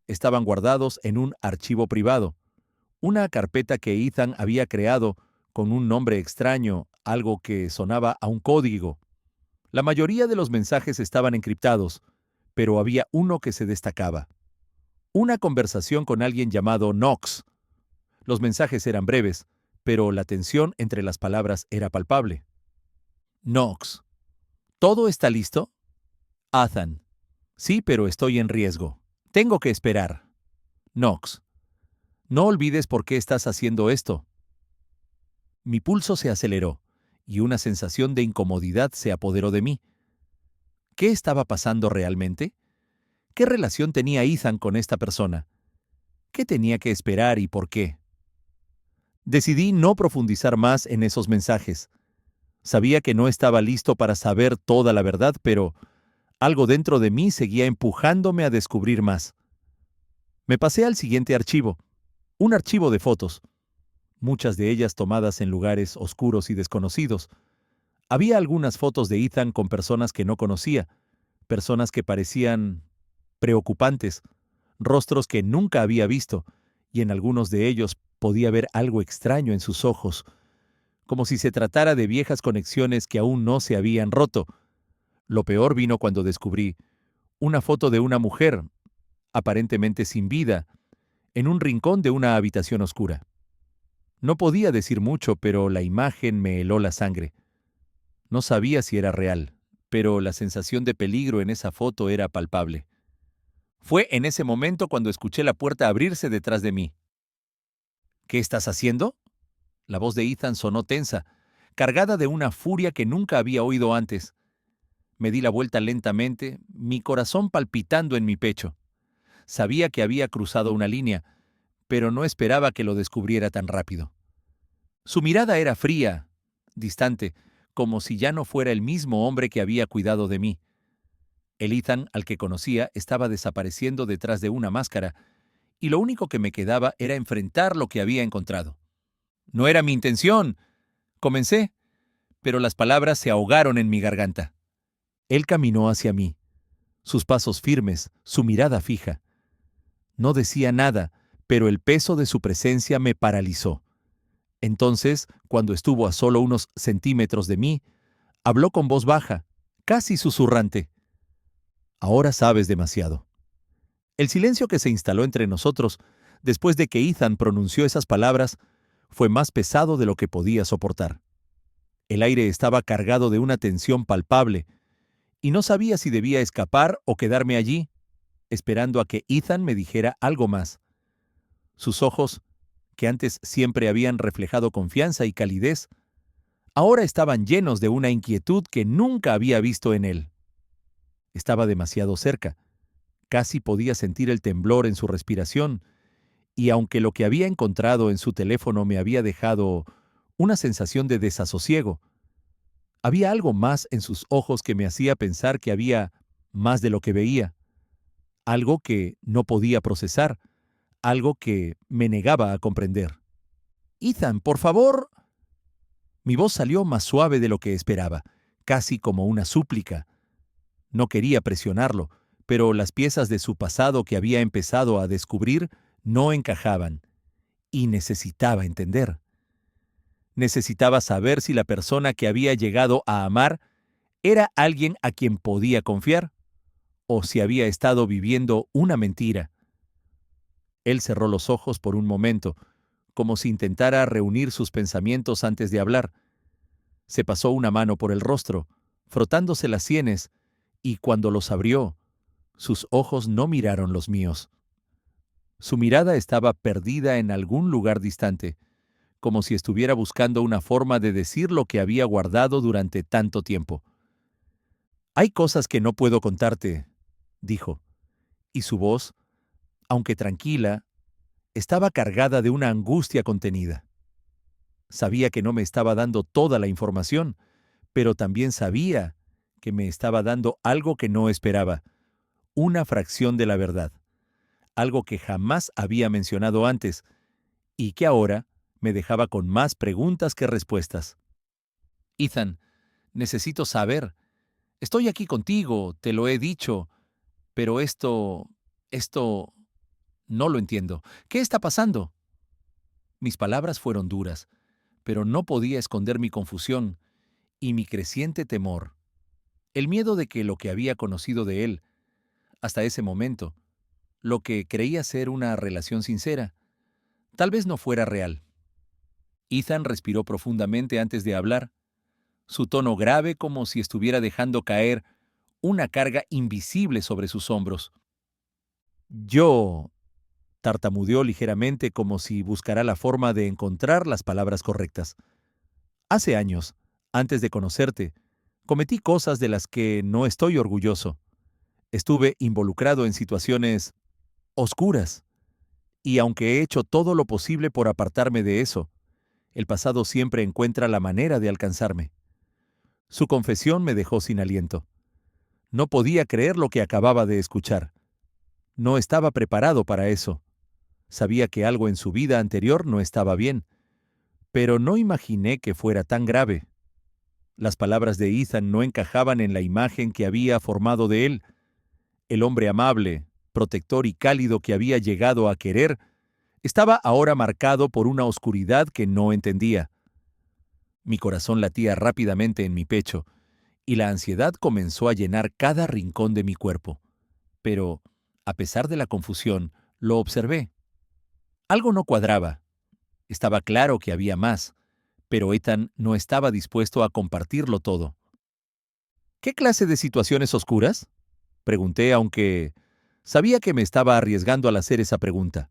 Estaban guardados en un archivo privado, una carpeta que Ethan había creado con un nombre extraño, algo que sonaba a un código. La mayoría de los mensajes estaban encriptados, pero había uno que se destacaba. Una conversación con alguien llamado Knox. Los mensajes eran breves, pero la tensión entre las palabras era palpable. Knox: ¿todo está listo? Ethan: sí, pero estoy en riesgo. Tengo que esperar. Knox: no olvides por qué estás haciendo esto. Mi pulso se aceleró, y una sensación de incomodidad se apoderó de mí. ¿Qué estaba pasando realmente? ¿Qué relación tenía Ethan con esta persona? ¿Qué tenía que esperar y por qué? Decidí no profundizar más en esos mensajes. Sabía que no estaba listo para saber toda la verdad, pero algo dentro de mí seguía empujándome a descubrir más. Me pasé al siguiente archivo, un archivo de fotos, muchas de ellas tomadas en lugares oscuros y desconocidos. Había algunas fotos de Ethan con personas que no conocía, personas que parecían preocupantes, rostros que nunca había visto, y en algunos de ellos podía ver algo extraño en sus ojos, como si se tratara de viejas conexiones que aún no se habían roto. Lo peor vino cuando descubrí una foto de una mujer, aparentemente sin vida, en un rincón de una habitación oscura. No podía decir mucho, pero la imagen me heló la sangre. No sabía si era real, pero la sensación de peligro en esa foto era palpable. Fue en ese momento cuando escuché la puerta abrirse detrás de mí. ¿Qué estás haciendo? La voz de Ethan sonó tensa, cargada de una furia que nunca había oído antes. Me di la vuelta lentamente, mi corazón palpitando en mi pecho. Sabía que había cruzado una línea, pero no esperaba que lo descubriera tan rápido. Su mirada era fría, distante, como si ya no fuera el mismo hombre que había cuidado de mí. El Ethan al que conocía estaba desapareciendo detrás de una máscara, y lo único que me quedaba era enfrentar lo que había encontrado. «No era mi intención», comencé, pero las palabras se ahogaron en mi garganta. Él caminó hacia mí, sus pasos firmes, su mirada fija. No decía nada, pero el peso de su presencia me paralizó. Entonces, cuando estuvo a solo unos centímetros de mí, habló con voz baja, casi susurrante. Ahora sabes demasiado. El silencio que se instaló entre nosotros, después de que Ethan pronunció esas palabras, fue más pesado de lo que podía soportar. El aire estaba cargado de una tensión palpable, y no sabía si debía escapar o quedarme allí, esperando a que Ethan me dijera algo más. Sus ojos, que antes siempre habían reflejado confianza y calidez, ahora estaban llenos de una inquietud que nunca había visto en él. Estaba demasiado cerca. Casi podía sentir el temblor en su respiración, y aunque lo que había encontrado en su teléfono me había dejado una sensación de desasosiego, había algo más en sus ojos que me hacía pensar que había más de lo que veía, algo que no podía procesar, algo que me negaba a comprender. Ethan, por favor. Mi voz salió más suave de lo que esperaba, casi como una súplica. No quería presionarlo, pero las piezas de su pasado que había empezado a descubrir no encajaban, y necesitaba entender. Necesitaba saber si la persona que había llegado a amar era alguien a quien podía confiar, o si había estado viviendo una mentira. Él cerró los ojos por un momento, como si intentara reunir sus pensamientos antes de hablar. Se pasó una mano por el rostro, frotándose las sienes, y cuando los abrió, sus ojos no miraron los míos. Su mirada estaba perdida en algún lugar distante, como si estuviera buscando una forma de decir lo que había guardado durante tanto tiempo. Hay cosas que no puedo contarte, dijo, y su voz, aunque tranquila, estaba cargada de una angustia contenida. Sabía que no me estaba dando toda la información, pero también sabía que me estaba dando algo que no esperaba, una fracción de la verdad, algo que jamás había mencionado antes y que ahora me dejaba con más preguntas que respuestas. Ethan, necesito saber. Estoy aquí contigo, te lo he dicho, pero esto, no lo entiendo. ¿Qué está pasando? Mis palabras fueron duras, pero no podía esconder mi confusión y mi creciente temor. El miedo de que lo que había conocido de él, hasta ese momento, lo que creía ser una relación sincera, tal vez no fuera real. Ethan respiró profundamente antes de hablar, su tono grave como si estuviera dejando caer una carga invisible sobre sus hombros. Yo, tartamudeó ligeramente como si buscara la forma de encontrar las palabras correctas. Hace años, antes de conocerte, cometí cosas de las que no estoy orgulloso. Estuve involucrado en situaciones oscuras, y aunque he hecho todo lo posible por apartarme de eso, el pasado siempre encuentra la manera de alcanzarme. Su confesión me dejó sin aliento. No podía creer lo que acababa de escuchar. No estaba preparado para eso. Sabía que algo en su vida anterior no estaba bien, pero no imaginé que fuera tan grave. Las palabras de Ethan no encajaban en la imagen que había formado de él. El hombre amable, protector y cálido que había llegado a querer, estaba ahora marcado por una oscuridad que no entendía. Mi corazón latía rápidamente en mi pecho, y la ansiedad comenzó a llenar cada rincón de mi cuerpo. Pero, a pesar de la confusión, lo observé. Algo no cuadraba. Estaba claro que había más, pero Ethan no estaba dispuesto a compartirlo todo. ¿Qué clase de situaciones oscuras? Pregunté, aunque sabía que me estaba arriesgando al hacer esa pregunta.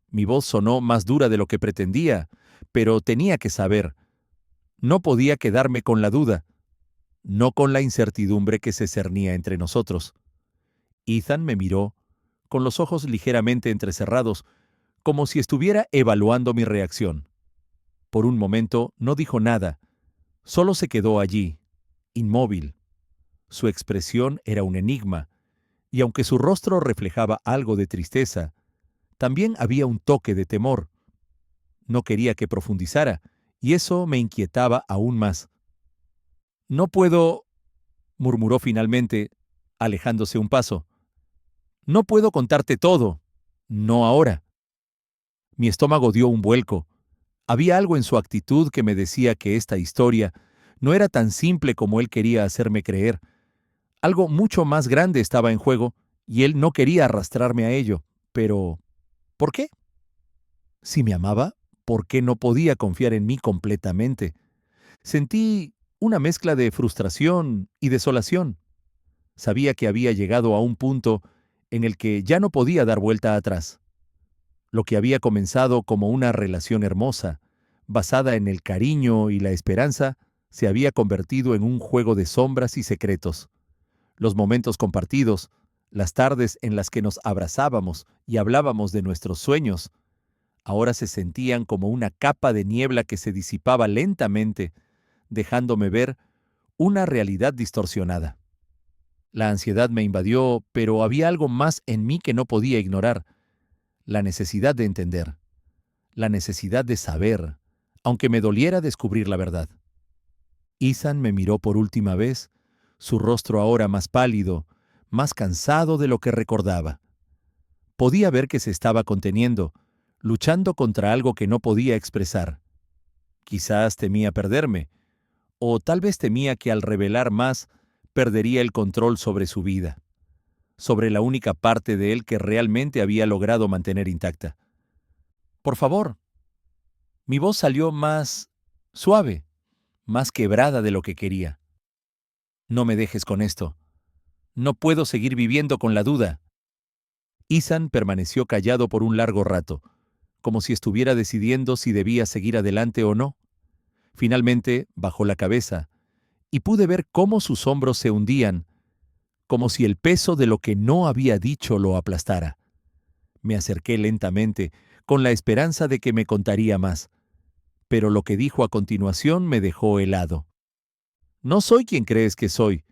Mi voz sonó más dura de lo que pretendía, pero tenía que saber. No podía quedarme con la duda, no con la incertidumbre que se cernía entre nosotros. Ethan me miró, con los ojos ligeramente entrecerrados, como si estuviera evaluando mi reacción. Por un momento no dijo nada, solo se quedó allí, inmóvil. Su expresión era un enigma, y aunque su rostro reflejaba algo de tristeza, también había un toque de temor. No quería que profundizara, y eso me inquietaba aún más. No puedo, murmuró finalmente, alejándose un paso. No puedo contarte todo. No ahora. Mi estómago dio un vuelco. Había algo en su actitud que me decía que esta historia no era tan simple como él quería hacerme creer. Algo mucho más grande estaba en juego, y él no quería arrastrarme a ello. Pero, ¿por qué? Si me amaba, ¿por qué no podía confiar en mí completamente? Sentí una mezcla de frustración y desolación. Sabía que había llegado a un punto en el que ya no podía dar vuelta atrás. Lo que había comenzado como una relación hermosa, basada en el cariño y la esperanza, se había convertido en un juego de sombras y secretos. Los momentos compartidos, las tardes en las que nos abrazábamos y hablábamos de nuestros sueños, ahora se sentían como una capa de niebla que se disipaba lentamente, dejándome ver una realidad distorsionada. La ansiedad me invadió, pero había algo más en mí que no podía ignorar: la necesidad de entender, la necesidad de saber, aunque me doliera descubrir la verdad. Ethan me miró por última vez, su rostro ahora más pálido, más cansado de lo que recordaba. Podía ver que se estaba conteniendo, luchando contra algo que no podía expresar. Quizás temía perderme, o tal vez temía que al revelar más perdería el control sobre su vida, sobre la única parte de él que realmente había logrado mantener intacta. Por favor. Mi voz salió más suave, más quebrada de lo que quería. No me dejes con esto. No puedo seguir viviendo con la duda. Ethan permaneció callado por un largo rato, como si estuviera decidiendo si debía seguir adelante o no. Finalmente bajó la cabeza, y pude ver cómo sus hombros se hundían, como si el peso de lo que no había dicho lo aplastara. Me acerqué lentamente, con la esperanza de que me contaría más, pero lo que dijo a continuación me dejó helado. No soy quien crees que soy.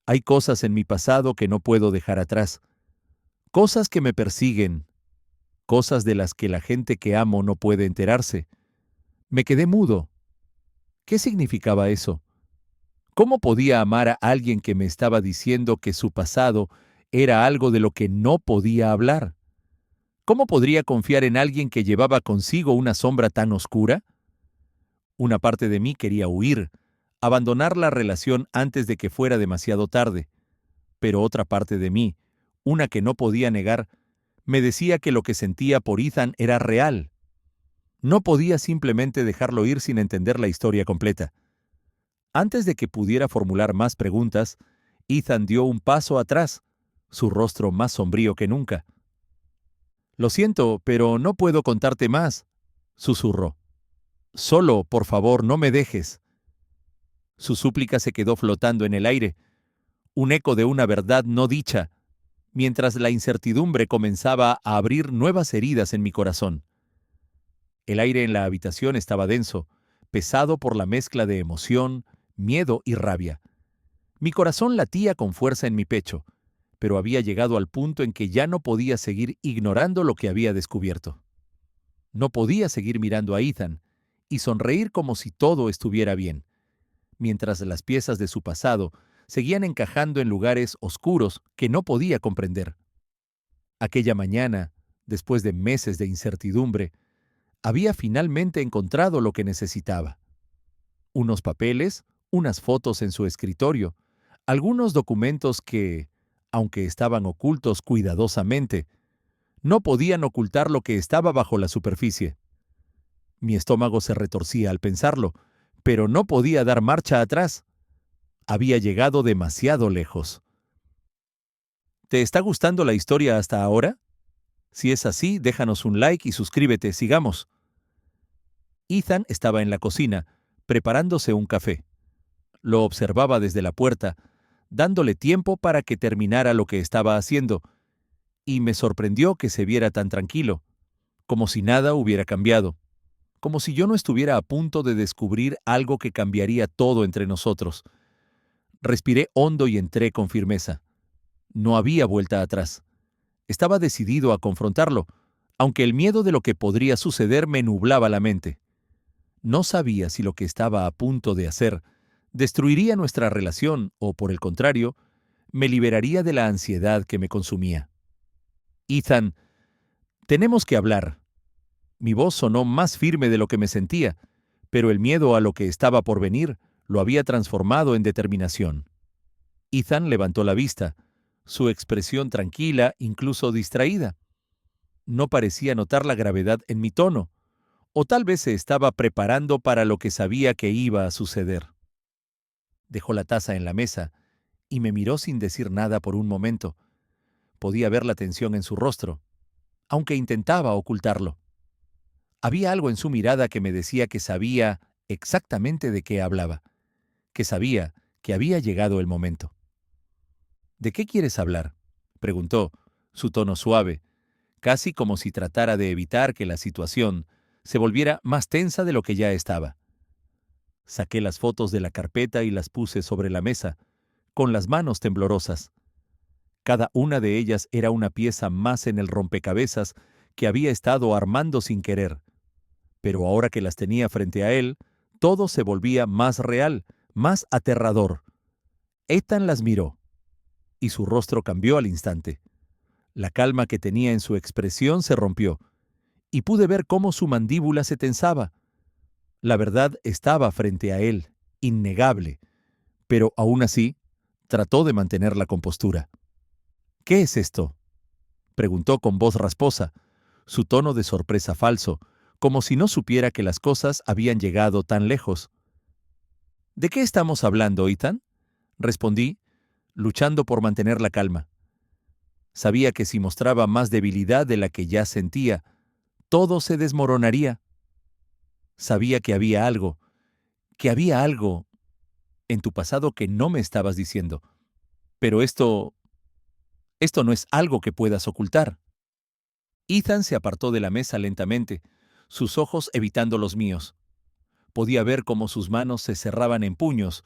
Hay cosas en mi pasado que no puedo dejar atrás, cosas que me persiguen, cosas de las que la gente que amo no puede enterarse. Me quedé mudo. ¿Qué significaba eso? ¿Cómo podía amar a alguien que me estaba diciendo que su pasado era algo de lo que no podía hablar? ¿Cómo podría confiar en alguien que llevaba consigo una sombra tan oscura? Una parte de mí quería huir, abandonar la relación antes de que fuera demasiado tarde, pero otra parte de mí, una que no podía negar, me decía que lo que sentía por Ethan era real. No podía simplemente dejarlo ir sin entender la historia completa. Antes de que pudiera formular más preguntas, Ethan dio un paso atrás, su rostro más sombrío que nunca. «Lo siento, pero no puedo contarte más», susurró. «Solo, por favor, no me dejes». Su súplica se quedó flotando en el aire, un eco de una verdad no dicha, mientras la incertidumbre comenzaba a abrir nuevas heridas en mi corazón. El aire en la habitación estaba denso, pesado por la mezcla de emoción, miedo y rabia. Mi corazón latía con fuerza en mi pecho, pero había llegado al punto en que ya no podía seguir ignorando lo que había descubierto. No podía seguir mirando a Ethan y sonreír como si todo estuviera bien, mientras las piezas de su pasado seguían encajando en lugares oscuros que no podía comprender. Aquella mañana, después de meses de incertidumbre, había finalmente encontrado lo que necesitaba. Unos papeles, unas fotos en su escritorio, algunos documentos que, aunque estaban ocultos cuidadosamente, no podían ocultar lo que estaba bajo la superficie. Mi estómago se retorcía al pensarlo, pero no podía dar marcha atrás. Había llegado demasiado lejos. ¿Te está gustando la historia hasta ahora? Si es así, déjanos un like y suscríbete, sigamos. Ethan estaba en la cocina, preparándose un café. Lo observaba desde la puerta, dándole tiempo para que terminara lo que estaba haciendo, y me sorprendió que se viera tan tranquilo, como si nada hubiera cambiado, como si yo no estuviera a punto de descubrir algo que cambiaría todo entre nosotros. Respiré hondo y entré con firmeza. No había vuelta atrás. Estaba decidido a confrontarlo, aunque el miedo de lo que podría suceder me nublaba la mente. No sabía si lo que estaba a punto de hacer destruiría nuestra relación o, por el contrario, me liberaría de la ansiedad que me consumía. Ethan, Tenemos que hablar. Mi voz sonó más firme de lo que me sentía, pero el miedo a lo que estaba por venir lo había transformado en determinación. Ethan levantó la vista, su expresión tranquila, incluso distraída. No parecía notar la gravedad en mi tono, o tal vez se estaba preparando para lo que sabía que iba a suceder. Dejó la taza en la mesa y me miró sin decir nada por un momento. Podía ver la tensión en su rostro, aunque intentaba ocultarlo. Había algo en su mirada que me decía que sabía exactamente de qué hablaba, que sabía que había llegado el momento. ¿De qué quieres hablar?, preguntó, su tono suave, casi como si tratara de evitar que la situación se volviera más tensa de lo que ya estaba. Saqué las fotos de la carpeta y las puse sobre la mesa, con las manos temblorosas. Cada una de ellas era una pieza más en el rompecabezas que había estado armando sin querer. Pero ahora que las tenía frente a él, todo se volvía más real, más aterrador. Ethan las miró, y su rostro cambió al instante. La calma que tenía en su expresión se rompió, y pude ver cómo su mandíbula se tensaba. La verdad estaba frente a él, innegable, pero aún así trató de mantener la compostura. «¿Qué es esto?», preguntó con voz rasposa, su tono de sorpresa falso, como si no supiera que las cosas habían llegado tan lejos. «¿De qué estamos hablando, Ethan?», respondí, luchando por mantener la calma. Sabía que si mostraba más debilidad de la que ya sentía, todo se desmoronaría. Sabía que había algo en tu pasado que no me estabas diciendo. Pero esto no es algo que puedas ocultar. Ethan se apartó de la mesa lentamente, sus ojos evitando los míos. Podía ver cómo sus manos se cerraban en puños,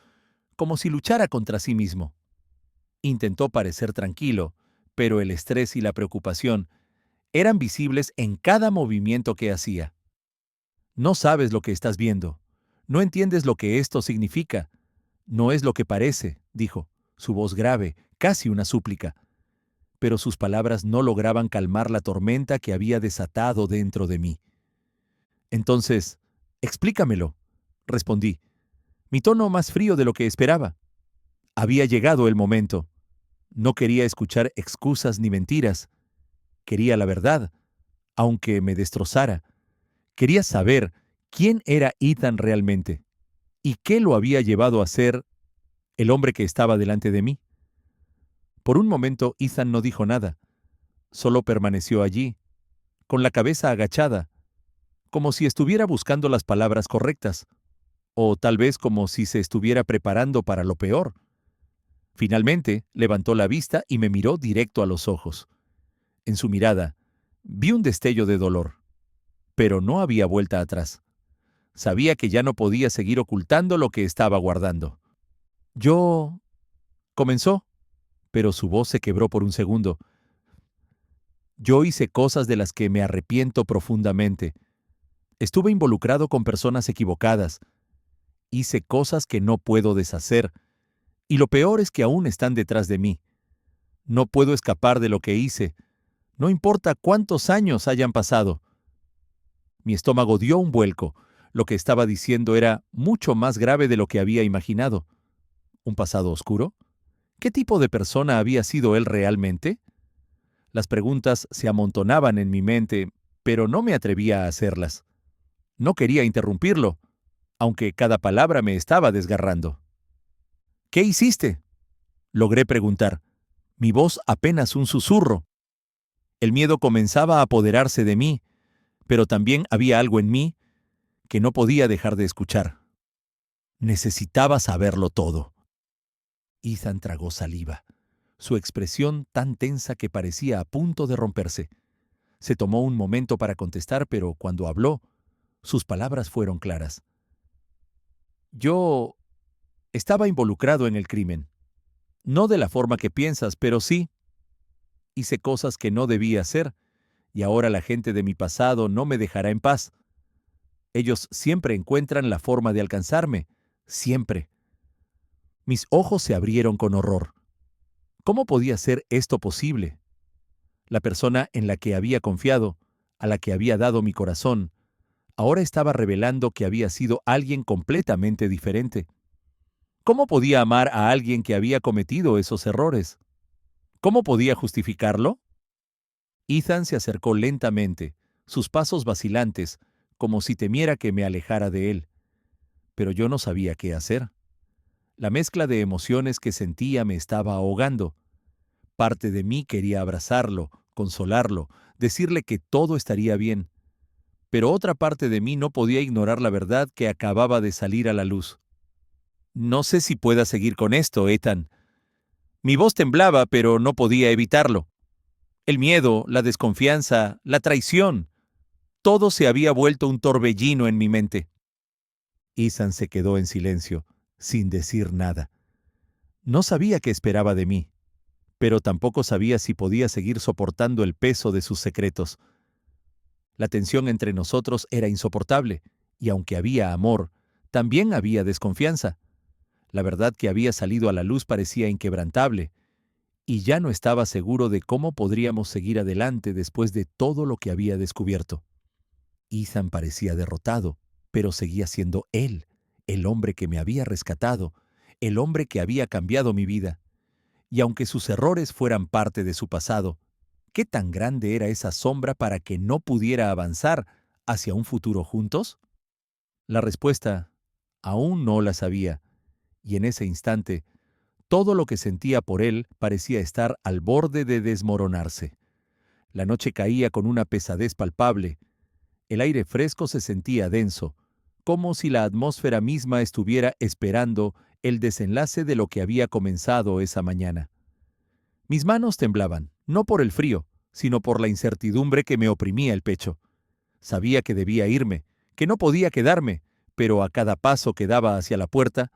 como si luchara contra sí mismo. Intentó parecer tranquilo, pero el estrés y la preocupación eran visibles en cada movimiento que hacía. «No sabes lo que estás viendo. No entiendes lo que esto significa. No es lo que parece», dijo, su voz grave, casi una súplica. Pero sus palabras no lograban calmar la tormenta que había desatado dentro de mí. «Entonces, explícamelo», respondí, mi tono más frío de lo que esperaba. Había llegado el momento. No quería escuchar excusas ni mentiras. Quería la verdad, aunque me destrozara. Quería saber quién era Ethan realmente y qué lo había llevado a ser el hombre que estaba delante de mí. Por un momento Ethan no dijo nada, solo permaneció allí, con la cabeza agachada, como si estuviera buscando las palabras correctas, o tal vez como si se estuviera preparando para lo peor. Finalmente levantó la vista y me miró directo a los ojos. En su mirada vi un destello de dolor, pero no había vuelta atrás. Sabía que ya no podía seguir ocultando lo que estaba guardando. «Yo...», comenzó, pero su voz se quebró por un segundo. «Yo hice cosas de las que me arrepiento profundamente. Estuve involucrado con personas equivocadas. Hice cosas que no puedo deshacer. Y lo peor es que aún están detrás de mí. No puedo escapar de lo que hice. No importa cuántos años hayan pasado». Mi estómago dio un vuelco. Lo que estaba diciendo era mucho más grave de lo que había imaginado. ¿Un pasado oscuro? ¿Qué tipo de persona había sido él realmente? Las preguntas se amontonaban en mi mente, pero no me atrevía a hacerlas. No quería interrumpirlo, aunque cada palabra me estaba desgarrando. «¿Qué hiciste?», logré preguntar, mi voz apenas un susurro. El miedo comenzaba a apoderarse de mí, pero también había algo en mí que no podía dejar de escuchar. Necesitaba saberlo todo. Ethan tragó saliva, su expresión tan tensa que parecía a punto de romperse. Se tomó un momento para contestar, pero cuando habló, sus palabras fueron claras. «Yo estaba involucrado en el crimen. No de la forma que piensas, pero sí. Hice cosas que no debía hacer, y ahora la gente de mi pasado no me dejará en paz. Ellos siempre encuentran la forma de alcanzarme, siempre». Mis ojos se abrieron con horror. ¿Cómo podía ser esto posible? La persona en la que había confiado, a la que había dado mi corazón, ahora estaba revelando que había sido alguien completamente diferente. ¿Cómo podía amar a alguien que había cometido esos errores? ¿Cómo podía justificarlo? Ethan se acercó lentamente, sus pasos vacilantes, como si temiera que me alejara de él. Pero yo no sabía qué hacer. La mezcla de emociones que sentía me estaba ahogando. Parte de mí quería abrazarlo, consolarlo, decirle que todo estaría bien. Pero otra parte de mí no podía ignorar la verdad que acababa de salir a la luz. No sé si pueda seguir con esto, Ethan. Mi voz temblaba, pero no podía evitarlo. El miedo, la desconfianza, la traición, todo se había vuelto un torbellino en mi mente. Ethan se quedó en silencio, sin decir nada. No sabía qué esperaba de mí, pero tampoco sabía si podía seguir soportando el peso de sus secretos. La tensión entre nosotros era insoportable, y aunque había amor, también había desconfianza. La verdad que había salido a la luz parecía inquebrantable, y ya no estaba seguro de cómo podríamos seguir adelante después de todo lo que había descubierto. Ethan parecía derrotado, pero seguía siendo él, el hombre que me había rescatado, el hombre que había cambiado mi vida. Y aunque sus errores fueran parte de su pasado, ¿qué tan grande era esa sombra para que no pudiera avanzar hacia un futuro juntos? La respuesta aún no la sabía, y en ese instante, todo lo que sentía por él parecía estar al borde de desmoronarse. La noche caía con una pesadez palpable. El aire fresco se sentía denso, como si la atmósfera misma estuviera esperando el desenlace de lo que había comenzado esa mañana. Mis manos temblaban, no por el frío, sino por la incertidumbre que me oprimía el pecho. Sabía que debía irme, que no podía quedarme, pero a cada paso que daba hacia la puerta,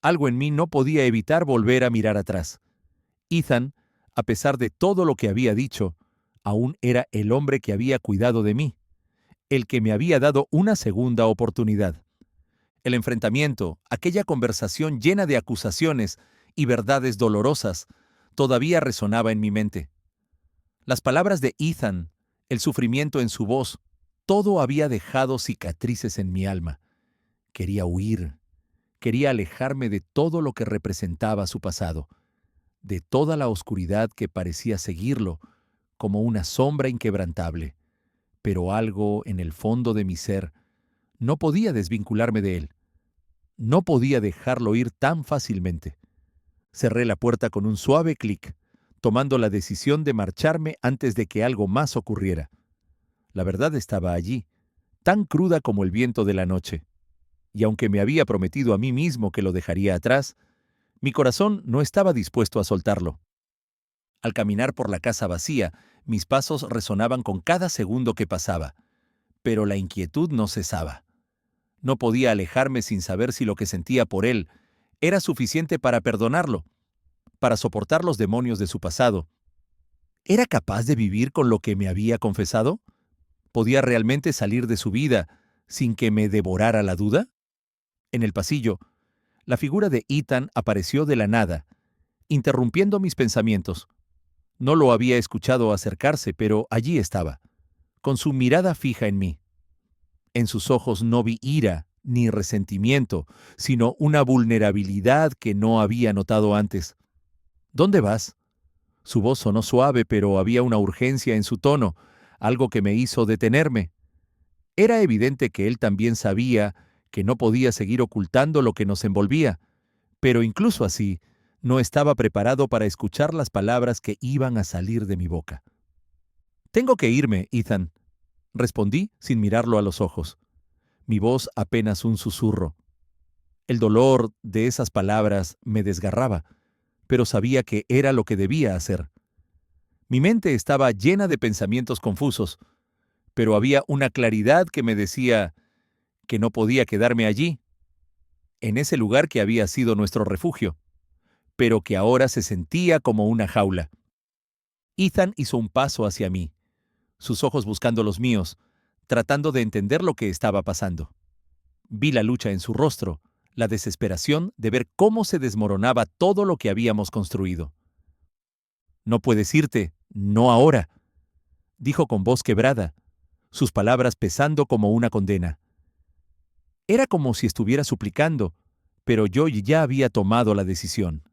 algo en mí no podía evitar volver a mirar atrás. Ethan, a pesar de todo lo que había dicho, aún era el hombre que había cuidado de mí, el que me había dado una segunda oportunidad. El enfrentamiento, aquella conversación llena de acusaciones y verdades dolorosas, todavía resonaba en mi mente. Las palabras de Ethan, el sufrimiento en su voz, todo había dejado cicatrices en mi alma. Quería huir, quería alejarme de todo lo que representaba su pasado, de toda la oscuridad que parecía seguirlo como una sombra inquebrantable. Pero algo en el fondo de mi ser no podía desvincularme de él. No podía dejarlo ir tan fácilmente. Cerré la puerta con un suave clic, tomando la decisión de marcharme antes de que algo más ocurriera. La verdad estaba allí, tan cruda como el viento de la noche. Y aunque me había prometido a mí mismo que lo dejaría atrás, mi corazón no estaba dispuesto a soltarlo. Al caminar por la casa vacía, mis pasos resonaban con cada segundo que pasaba, pero la inquietud no cesaba. No podía alejarme sin saber si lo que sentía por él era suficiente para perdonarlo, para soportar los demonios de su pasado. ¿Era capaz de vivir con lo que me había confesado? ¿Podía realmente salir de su vida sin que me devorara la duda? En el pasillo, la figura de Ethan apareció de la nada, interrumpiendo mis pensamientos. No lo había escuchado acercarse, pero allí estaba, con su mirada fija en mí. En sus ojos no vi ira ni resentimiento, sino una vulnerabilidad que no había notado antes. ¿Dónde vas? Su voz sonó suave, pero había una urgencia en su tono, algo que me hizo detenerme. Era evidente que él también sabía que no podía seguir ocultando lo que nos envolvía, pero incluso así, no estaba preparado para escuchar las palabras que iban a salir de mi boca. Tengo que irme, Ethan, respondí sin mirarlo a los ojos. Mi voz apenas un susurro. El dolor de esas palabras me desgarraba, pero sabía que era lo que debía hacer. Mi mente estaba llena de pensamientos confusos, pero había una claridad que me decía que no podía quedarme allí, en ese lugar que había sido nuestro refugio, pero que ahora se sentía como una jaula. Ethan hizo un paso hacia mí, sus ojos buscando los míos, tratando de entender lo que estaba pasando. Vi la lucha en su rostro, la desesperación de ver cómo se desmoronaba todo lo que habíamos construido. «No puedes irte, no ahora», dijo con voz quebrada. sus palabras pesando como una condena. Era como si estuviera suplicando, pero yo ya había tomado la decisión.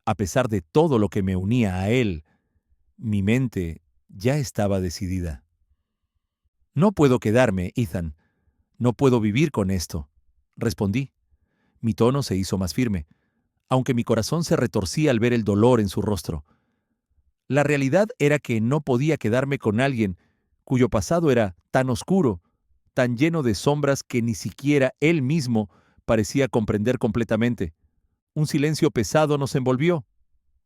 A pesar de todo lo que me unía a él, mi mente ya estaba decidida. No puedo quedarme, Ethan. No puedo vivir con esto, respondí. Mi tono se hizo más firme, aunque mi corazón se retorcía al ver el dolor en su rostro. La realidad era que no podía quedarme con alguien cuyo pasado era tan oscuro, tan lleno de sombras que ni siquiera él mismo parecía comprender completamente. Un silencio pesado nos envolvió,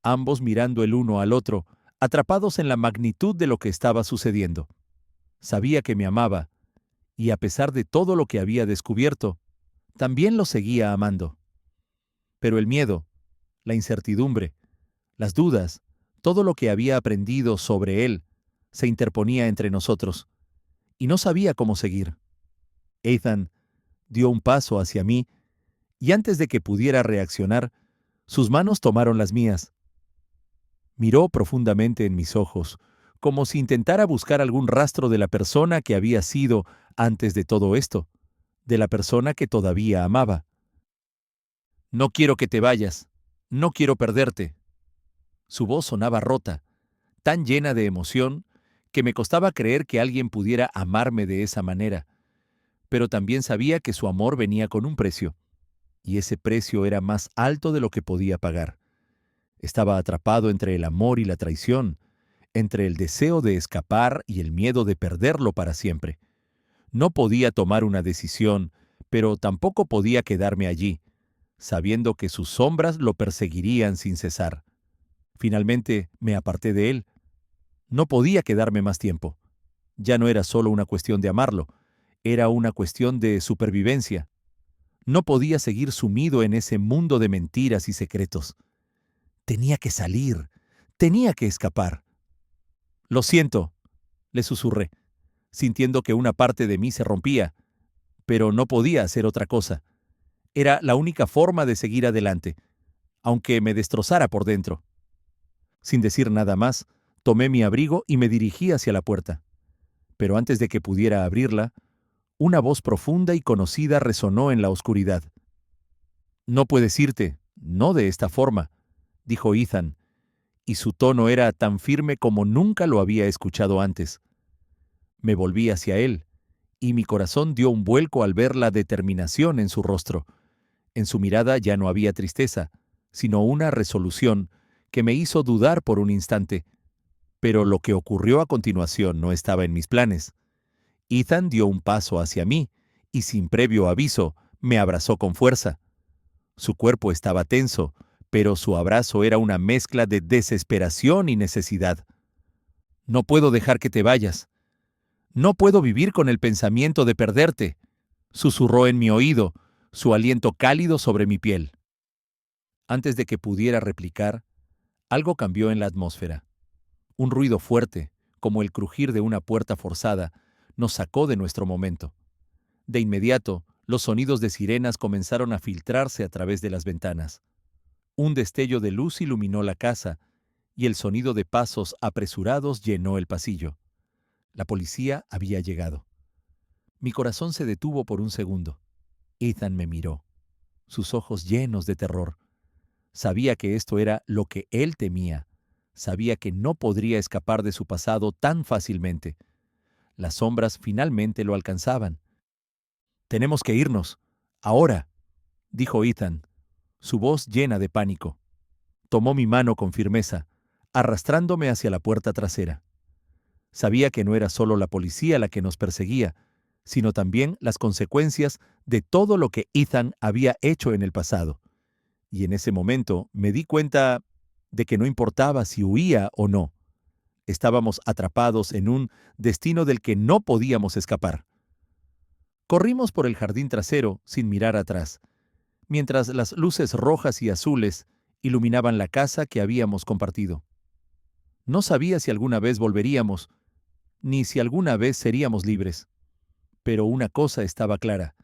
ambos mirando el uno al otro, atrapados en la magnitud de lo que estaba sucediendo. Sabía que me amaba, y a pesar de todo lo que había descubierto, también lo seguía amando. Pero el miedo, la incertidumbre, las dudas, todo lo que había aprendido sobre él, se interponía entre nosotros, y no sabía cómo seguir. Ethan dio un paso hacia mí, y antes de que pudiera reaccionar, sus manos tomaron las mías. Miró profundamente en mis ojos, como si intentara buscar algún rastro de la persona que había sido antes de todo esto, de la persona que todavía amaba. No quiero que te vayas, no quiero perderte. Su voz sonaba rota, tan llena de emoción, que me costaba creer que alguien pudiera amarme de esa manera, pero también sabía que su amor venía con un precio, y ese precio era más alto de lo que podía pagar. Estaba atrapado entre el amor y la traición, entre el deseo de escapar y el miedo de perderlo para siempre. No podía tomar una decisión, pero tampoco podía quedarme allí, sabiendo que sus sombras lo perseguirían sin cesar. Finalmente me aparté de él. No podía quedarme más tiempo. Ya no era solo una cuestión de amarlo, era una cuestión de supervivencia. No podía seguir sumido en ese mundo de mentiras y secretos. Tenía que salir, tenía que escapar. Lo siento, le susurré, sintiendo que una parte de mí se rompía, pero no podía hacer otra cosa. Era la única forma de seguir adelante, aunque me destrozara por dentro. Sin decir nada más, tomé mi abrigo y me dirigí hacia la puerta. Pero antes de que pudiera abrirla, una voz profunda y conocida resonó en la oscuridad. No puedes irte, no de esta forma, dijo Ethan, y su tono era tan firme como nunca lo había escuchado antes. Me volví hacia él, y mi corazón dio un vuelco al ver la determinación en su rostro. En su mirada ya no había tristeza, sino una resolución que me hizo dudar por un instante. Pero lo que ocurrió a continuación no estaba en mis planes. Ethan dio un paso hacia mí, y sin previo aviso, me abrazó con fuerza. Su cuerpo estaba tenso, pero su abrazo era una mezcla de desesperación y necesidad. No puedo dejar que te vayas. No puedo vivir con el pensamiento de perderte, susurró en mi oído, su aliento cálido sobre mi piel. Antes de que pudiera replicar, algo cambió en la atmósfera. Un ruido fuerte, como el crujir de una puerta forzada, nos sacó de nuestro momento. De inmediato, los sonidos de sirenas comenzaron a filtrarse a través de las ventanas. Un destello de luz iluminó la casa, y el sonido de pasos apresurados llenó el pasillo. La policía había llegado. Mi corazón se detuvo por un segundo. Ethan me miró, sus ojos llenos de terror. Sabía que esto era lo que él temía. Sabía que no podría escapar de su pasado tan fácilmente. Las sombras finalmente lo alcanzaban. «Tenemos que irnos. Ahora», dijo Ethan, su voz llena de pánico. Tomó mi mano con firmeza, arrastrándome hacia la puerta trasera. Sabía que no era solo la policía la que nos perseguía, sino también las consecuencias de todo lo que Ethan había hecho en el pasado. Y en ese momento me di cuenta de que no importaba si huía o no. Estábamos atrapados en un destino del que no podíamos escapar. Corrimos por el jardín trasero sin mirar atrás, mientras las luces rojas y azules iluminaban la casa que habíamos compartido. No sabía si alguna vez volveríamos, ni si alguna vez seríamos libres. Pero una cosa estaba clara: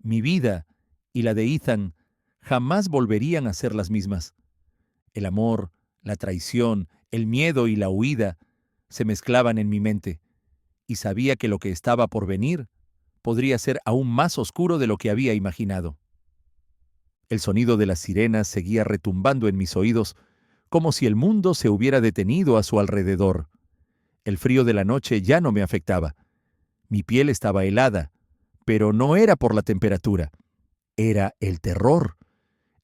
mi vida y la de Ethan jamás volverían a ser las mismas. El amor, la traición, el miedo y la huida se mezclaban en mi mente, y sabía que lo que estaba por venir podría ser aún más oscuro de lo que había imaginado. El sonido de las sirenas seguía retumbando en mis oídos, como si el mundo se hubiera detenido a su alrededor. El frío de la noche ya no me afectaba. Mi piel estaba helada, pero no era por la temperatura. Era el terror,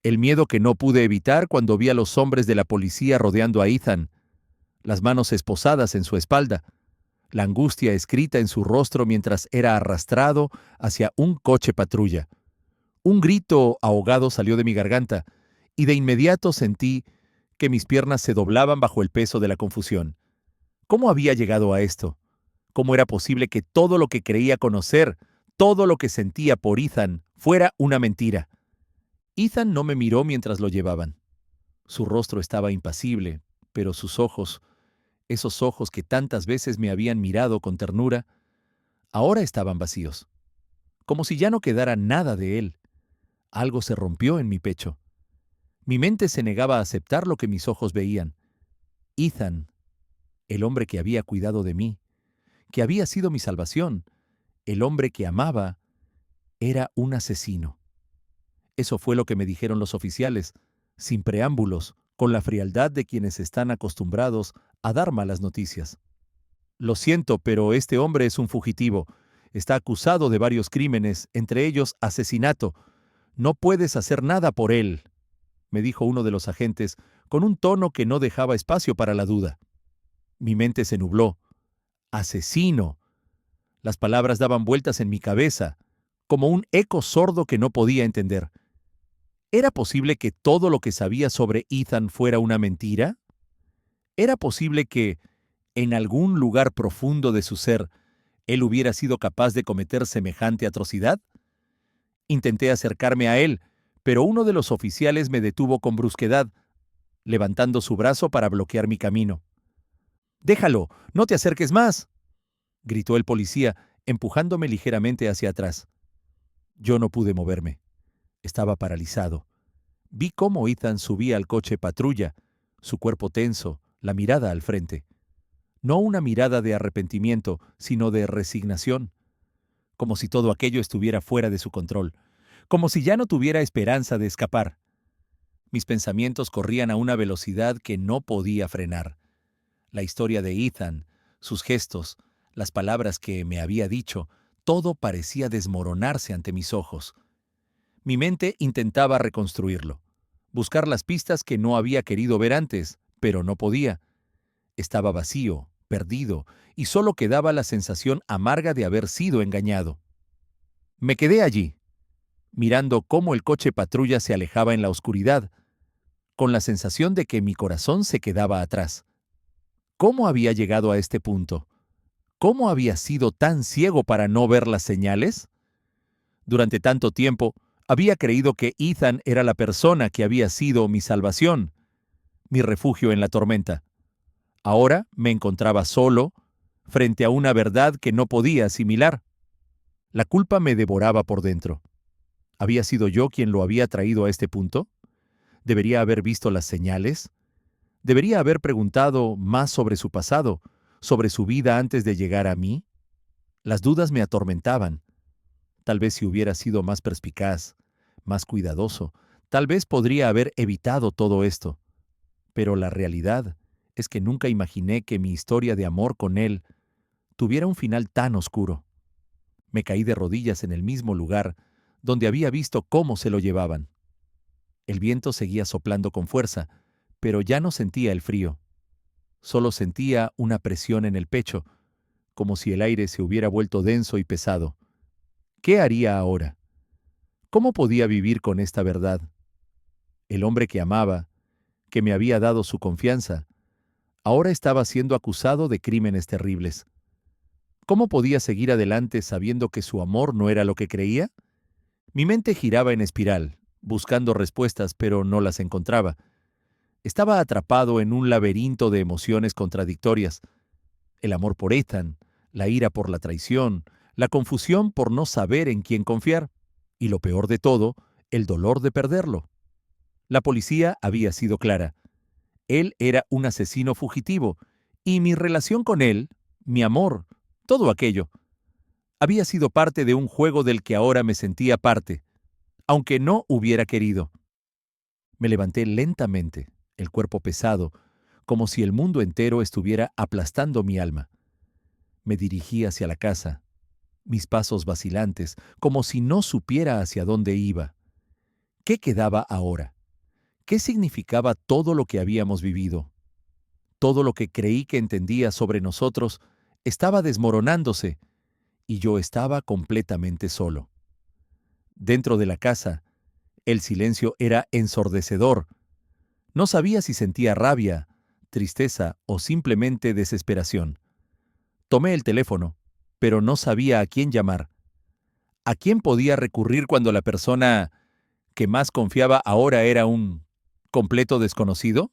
el miedo que no pude evitar cuando vi a los hombres de la policía rodeando a Ethan, las manos esposadas en su espalda, la angustia escrita en su rostro mientras era arrastrado hacia un coche patrulla. Un grito ahogado salió de mi garganta, y de inmediato sentí que mis piernas se doblaban bajo el peso de la confusión. ¿Cómo había llegado a esto? ¿Cómo era posible que todo lo que creía conocer, todo lo que sentía por Ethan, fuera una mentira? Ethan no me miró mientras lo llevaban. Su rostro estaba impasible, pero sus ojos, esos ojos que tantas veces me habían mirado con ternura, ahora estaban vacíos, como si ya no quedara nada de él. Algo se rompió en mi pecho. Mi mente se negaba a aceptar lo que mis ojos veían. Ethan, el hombre que había cuidado de mí, que había sido mi salvación, el hombre que amaba, era un asesino. Eso fue lo que me dijeron los oficiales, sin preámbulos, con la frialdad de quienes están acostumbrados a dar malas noticias. Lo siento, pero este hombre es un fugitivo. Está acusado de varios crímenes, entre ellos asesinato. No puedes hacer nada por él, me dijo uno de los agentes, con un tono que no dejaba espacio para la duda. Mi mente se nubló. Asesino. Las palabras daban vueltas en mi cabeza, como un eco sordo que no podía entender. ¿Era posible que todo lo que sabía sobre Ethan fuera una mentira? ¿Era posible que, en algún lugar profundo de su ser, él hubiera sido capaz de cometer semejante atrocidad? Intenté acercarme a él, pero uno de los oficiales me detuvo con brusquedad, levantando su brazo para bloquear mi camino. «Déjalo, no te acerques más», gritó el policía, empujándome ligeramente hacia atrás. Yo no pude moverme. Estaba paralizado. Vi cómo Ethan subía al coche patrulla, su cuerpo tenso, la mirada al frente. No una mirada de arrepentimiento, sino de resignación, como si todo aquello estuviera fuera de su control, como si ya no tuviera esperanza de escapar. Mis pensamientos corrían a una velocidad que no podía frenar. La historia de Ethan, sus gestos, las palabras que me había dicho, todo parecía desmoronarse ante mis ojos. Mi mente intentaba reconstruirlo, buscar las pistas que no había querido ver antes, pero no podía. Estaba vacío, perdido, y solo quedaba la sensación amarga de haber sido engañado. Me quedé allí, mirando cómo el coche patrulla se alejaba en la oscuridad, con la sensación de que mi corazón se quedaba atrás. ¿Cómo había llegado a este punto? ¿Cómo había sido tan ciego para no ver las señales? Durante tanto tiempo, había creído que Ethan era la persona que había sido mi salvación, mi refugio en la tormenta. Ahora me encontraba solo, frente a una verdad que no podía asimilar. La culpa me devoraba por dentro. ¿Había sido yo quien lo había traído a este punto? ¿Debería haber visto las señales? ¿Debería haber preguntado más sobre su pasado, sobre su vida antes de llegar a mí? Las dudas me atormentaban. Tal vez si hubiera sido más perspicaz, más cuidadoso, tal vez podría haber evitado todo esto. Pero la realidad es que nunca imaginé que mi historia de amor con él tuviera un final tan oscuro. Me caí de rodillas en el mismo lugar donde había visto cómo se lo llevaban. El viento seguía soplando con fuerza, pero ya no sentía el frío. Solo sentía una presión en el pecho, como si el aire se hubiera vuelto denso y pesado. ¿Qué haría ahora? ¿Cómo podía vivir con esta verdad? El hombre que amaba, que me había dado su confianza, ahora estaba siendo acusado de crímenes terribles. ¿Cómo podía seguir adelante sabiendo que su amor no era lo que creía? Mi mente giraba en espiral, buscando respuestas, pero no las encontraba. Estaba atrapado en un laberinto de emociones contradictorias. El amor por Ethan, la ira por la traición, la confusión por no saber en quién confiar, y lo peor de todo, el dolor de perderlo. La policía había sido clara. Él era un asesino fugitivo, y mi relación con él, mi amor, Todo aquello había sido parte de un juego del que ahora me sentía parte, aunque no hubiera querido. Me levanté lentamente, el cuerpo pesado, como si el mundo entero estuviera aplastando mi alma. Me dirigí hacia la casa, mis pasos vacilantes, como si no supiera hacia dónde iba. ¿Qué quedaba ahora? ¿Qué significaba todo lo que habíamos vivido? Todo lo que creí que entendía sobre nosotros estaba desmoronándose y yo estaba completamente solo. Dentro de la casa, el silencio era ensordecedor. No sabía si sentía rabia, tristeza o simplemente desesperación. Tomé el teléfono, pero no sabía a quién llamar. ¿A quién podía recurrir cuando la persona que más confiaba ahora era un completo desconocido?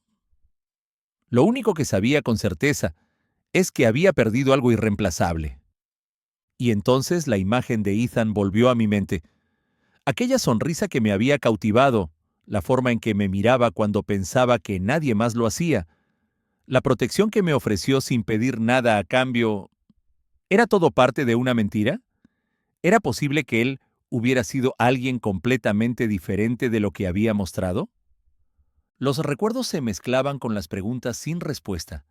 Lo único que sabía con certeza es que había perdido algo irreemplazable. Y entonces la imagen de Ethan volvió a mi mente. Aquella sonrisa que me había cautivado, la forma en que me miraba cuando pensaba que nadie más lo hacía, la protección que me ofreció sin pedir nada a cambio, ¿era todo parte de una mentira? ¿Era posible que él hubiera sido alguien completamente diferente de lo que había mostrado? Los recuerdos se mezclaban con las preguntas sin respuesta,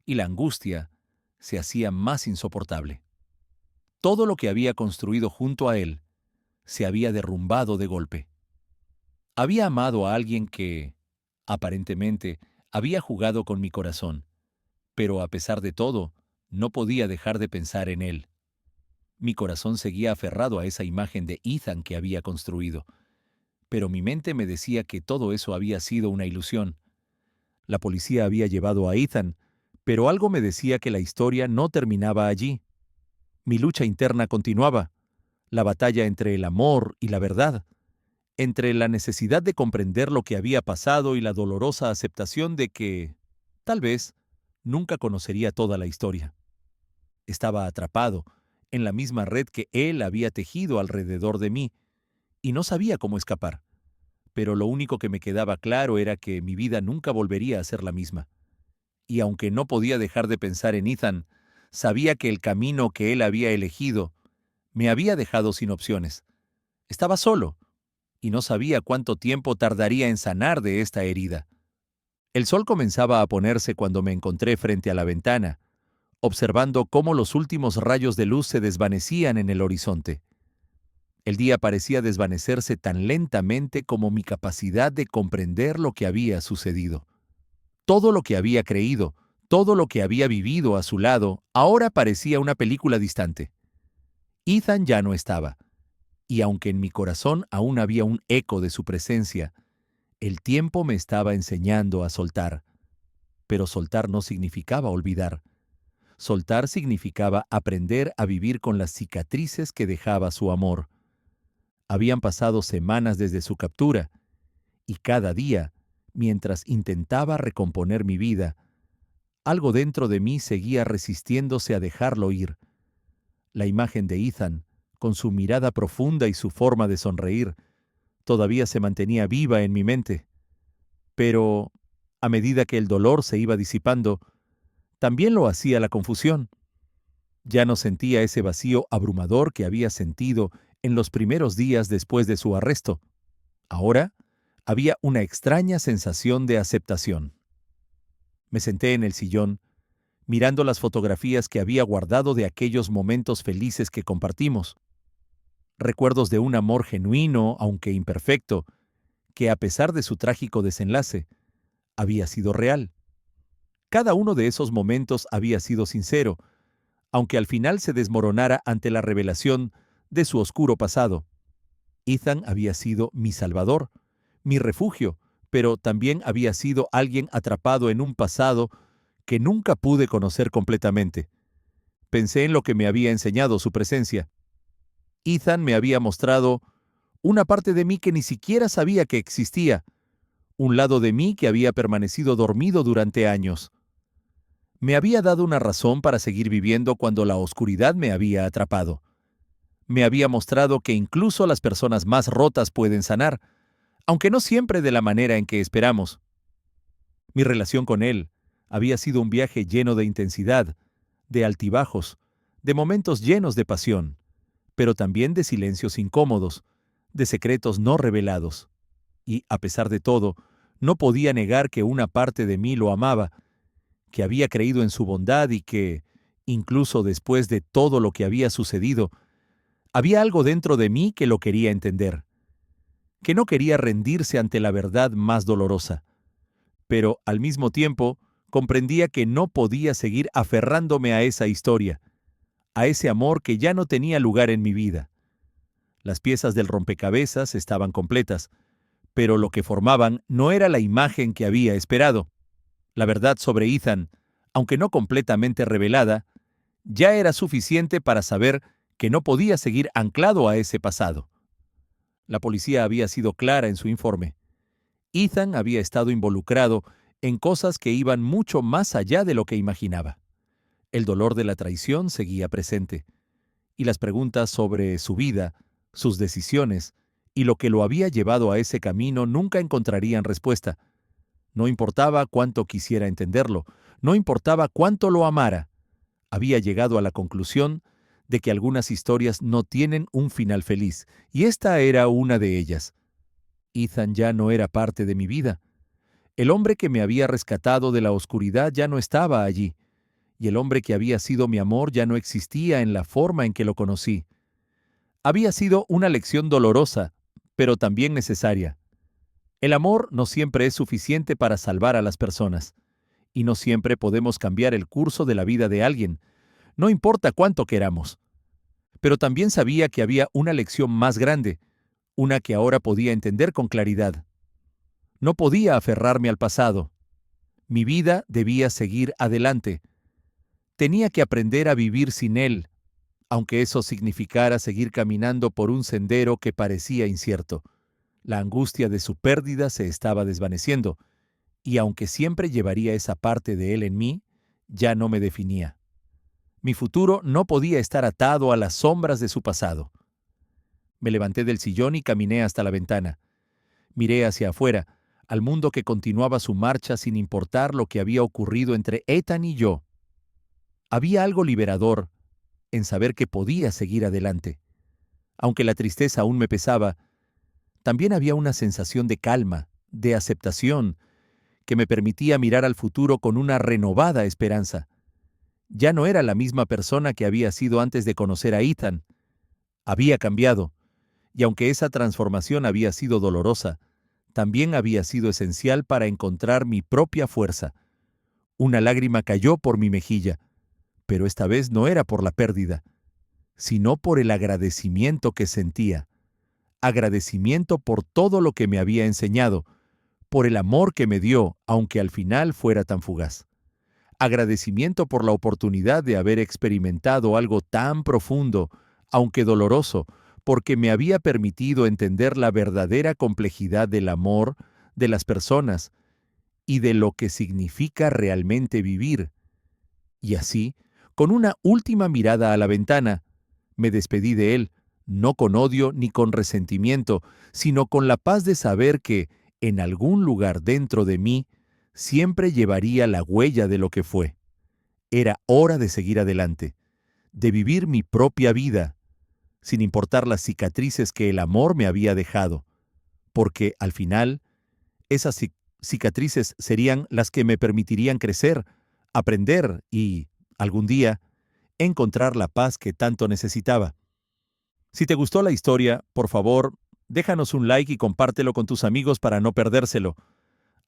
y la angustia se hacía más insoportable. Todo lo que había construido junto a él se había derrumbado de golpe. Había amado a alguien que, aparentemente, había jugado con mi corazón, pero a pesar de todo, no podía dejar de pensar en él. Mi corazón seguía aferrado a esa imagen de Ethan que había construido, pero mi mente me decía que todo eso había sido una ilusión. La policía había llevado a Ethan, pero algo me decía que la historia no terminaba allí. Mi lucha interna continuaba, la batalla entre el amor y la verdad, entre la necesidad de comprender lo que había pasado y la dolorosa aceptación de que, tal vez, nunca conocería toda la historia. Estaba atrapado en la misma red que él había tejido alrededor de mí, y no sabía cómo escapar. Pero lo único que me quedaba claro era que mi vida nunca volvería a ser la misma. Y aunque no podía dejar de pensar en Ethan, sabía que el camino que él había elegido me había dejado sin opciones. Estaba solo, y no sabía cuánto tiempo tardaría en sanar de esta herida. El sol comenzaba a ponerse cuando me encontré frente a la ventana, observando cómo los últimos rayos de luz se desvanecían en el horizonte. El día parecía desvanecerse tan lentamente como mi capacidad de comprender lo que había sucedido. Todo lo que había creído, todo lo que había vivido a su lado, ahora parecía una película distante. Ethan ya no estaba, y aunque en mi corazón aún había un eco de su presencia, el tiempo me estaba enseñando a soltar. Pero soltar no significaba olvidar. Soltar significaba aprender a vivir con las cicatrices que dejaba su amor. Habían pasado semanas desde su captura, y cada día, mientras intentaba recomponer mi vida, algo dentro de mí seguía resistiéndose a dejarlo ir. La imagen de Ethan, con su mirada profunda y su forma de sonreír, todavía se mantenía viva en mi mente. Pero, a medida que el dolor se iba disipando, también lo hacía la confusión. Ya no sentía ese vacío abrumador que había sentido en los primeros días después de su arresto. Ahora, había una extraña sensación de aceptación. Me senté en el sillón, mirando las fotografías que había guardado de aquellos momentos felices que compartimos. Recuerdos de un amor genuino, aunque imperfecto, que a pesar de su trágico desenlace, había sido real. Cada uno de esos momentos había sido sincero, aunque al final se desmoronara ante la revelación de su oscuro pasado. Ethan había sido mi salvador, mi refugio, pero también había sido alguien atrapado en un pasado que nunca pude conocer completamente. Pensé en lo que me había enseñado su presencia. Ethan me había mostrado una parte de mí que ni siquiera sabía que existía, un lado de mí que había permanecido dormido durante años. Me había dado una razón para seguir viviendo cuando la oscuridad me había atrapado. Me había mostrado que incluso las personas más rotas pueden sanar, aunque no siempre de la manera en que esperamos. Mi relación con él había sido un viaje lleno de intensidad, de altibajos, de momentos llenos de pasión, pero también de silencios incómodos, de secretos no revelados. Y, a pesar de todo, no podía negar que una parte de mí lo amaba, que había creído en su bondad y que, incluso después de todo lo que había sucedido, había algo dentro de mí que lo quería entender, que no quería rendirse ante la verdad más dolorosa. Pero, al mismo tiempo, comprendía que no podía seguir aferrándome a esa historia, a ese amor que ya no tenía lugar en mi vida. Las piezas del rompecabezas estaban completas, pero lo que formaban no era la imagen que había esperado. La verdad sobre Ethan, aunque no completamente revelada, ya era suficiente para saber que no podía seguir anclado a ese pasado. La policía había sido clara en su informe. Ethan había estado involucrado en cosas que iban mucho más allá de lo que imaginaba. El dolor de la traición seguía presente, y las preguntas sobre su vida, sus decisiones y lo que lo había llevado a ese camino nunca encontrarían respuesta. No importaba cuánto quisiera entenderlo, no importaba cuánto lo amara, había llegado a la conclusión de que algunas historias no tienen un final feliz, y esta era una de ellas. Ethan ya no era parte de mi vida. El hombre que me había rescatado de la oscuridad ya no estaba allí, y el hombre que había sido mi amor ya no existía en la forma en que lo conocí. Había sido una lección dolorosa, pero también necesaria. El amor no siempre es suficiente para salvar a las personas, y no siempre podemos cambiar el curso de la vida de alguien, no importa cuánto queramos. Pero también sabía que había una lección más grande, una que ahora podía entender con claridad. No podía aferrarme al pasado. Mi vida debía seguir adelante. Tenía que aprender a vivir sin él, aunque eso significara seguir caminando por un sendero que parecía incierto. La angustia de su pérdida se estaba desvaneciendo, y aunque siempre llevaría esa parte de él en mí, ya no me definía. Mi futuro no podía estar atado a las sombras de su pasado. Me levanté del sillón y caminé hasta la ventana. Miré hacia afuera, al mundo que continuaba su marcha sin importar lo que había ocurrido entre Ethan y yo. Había algo liberador en saber que podía seguir adelante. Aunque la tristeza aún me pesaba, también había una sensación de calma, de aceptación, que me permitía mirar al futuro con una renovada esperanza. Ya no era la misma persona que había sido antes de conocer a Ethan. Había cambiado, y aunque esa transformación había sido dolorosa, también había sido esencial para encontrar mi propia fuerza. Una lágrima cayó por mi mejilla, pero esta vez no era por la pérdida, sino por el agradecimiento que sentía. Agradecimiento por todo lo que me había enseñado, por el amor que me dio, aunque al final fuera tan fugaz. Agradecimiento por la oportunidad de haber experimentado algo tan profundo, aunque doloroso, porque me había permitido entender la verdadera complejidad del amor, de las personas, y de lo que significa realmente vivir. Y así, con una última mirada a la ventana, me despedí de él, no con odio ni con resentimiento, sino con la paz de saber que, en algún lugar dentro de mí, siempre llevaría la huella de lo que fue. Era hora de seguir adelante, de vivir mi propia vida, sin importar las cicatrices que el amor me había dejado, porque, al final, esas cicatrices serían las que me permitirían crecer, aprender y, algún día, encontrar la paz que tanto necesitaba. Si te gustó la historia, por favor, déjanos un like y compártelo con tus amigos para no perdérselo.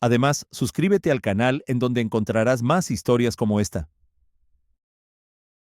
Además, suscríbete al canal en donde encontrarás más historias como esta.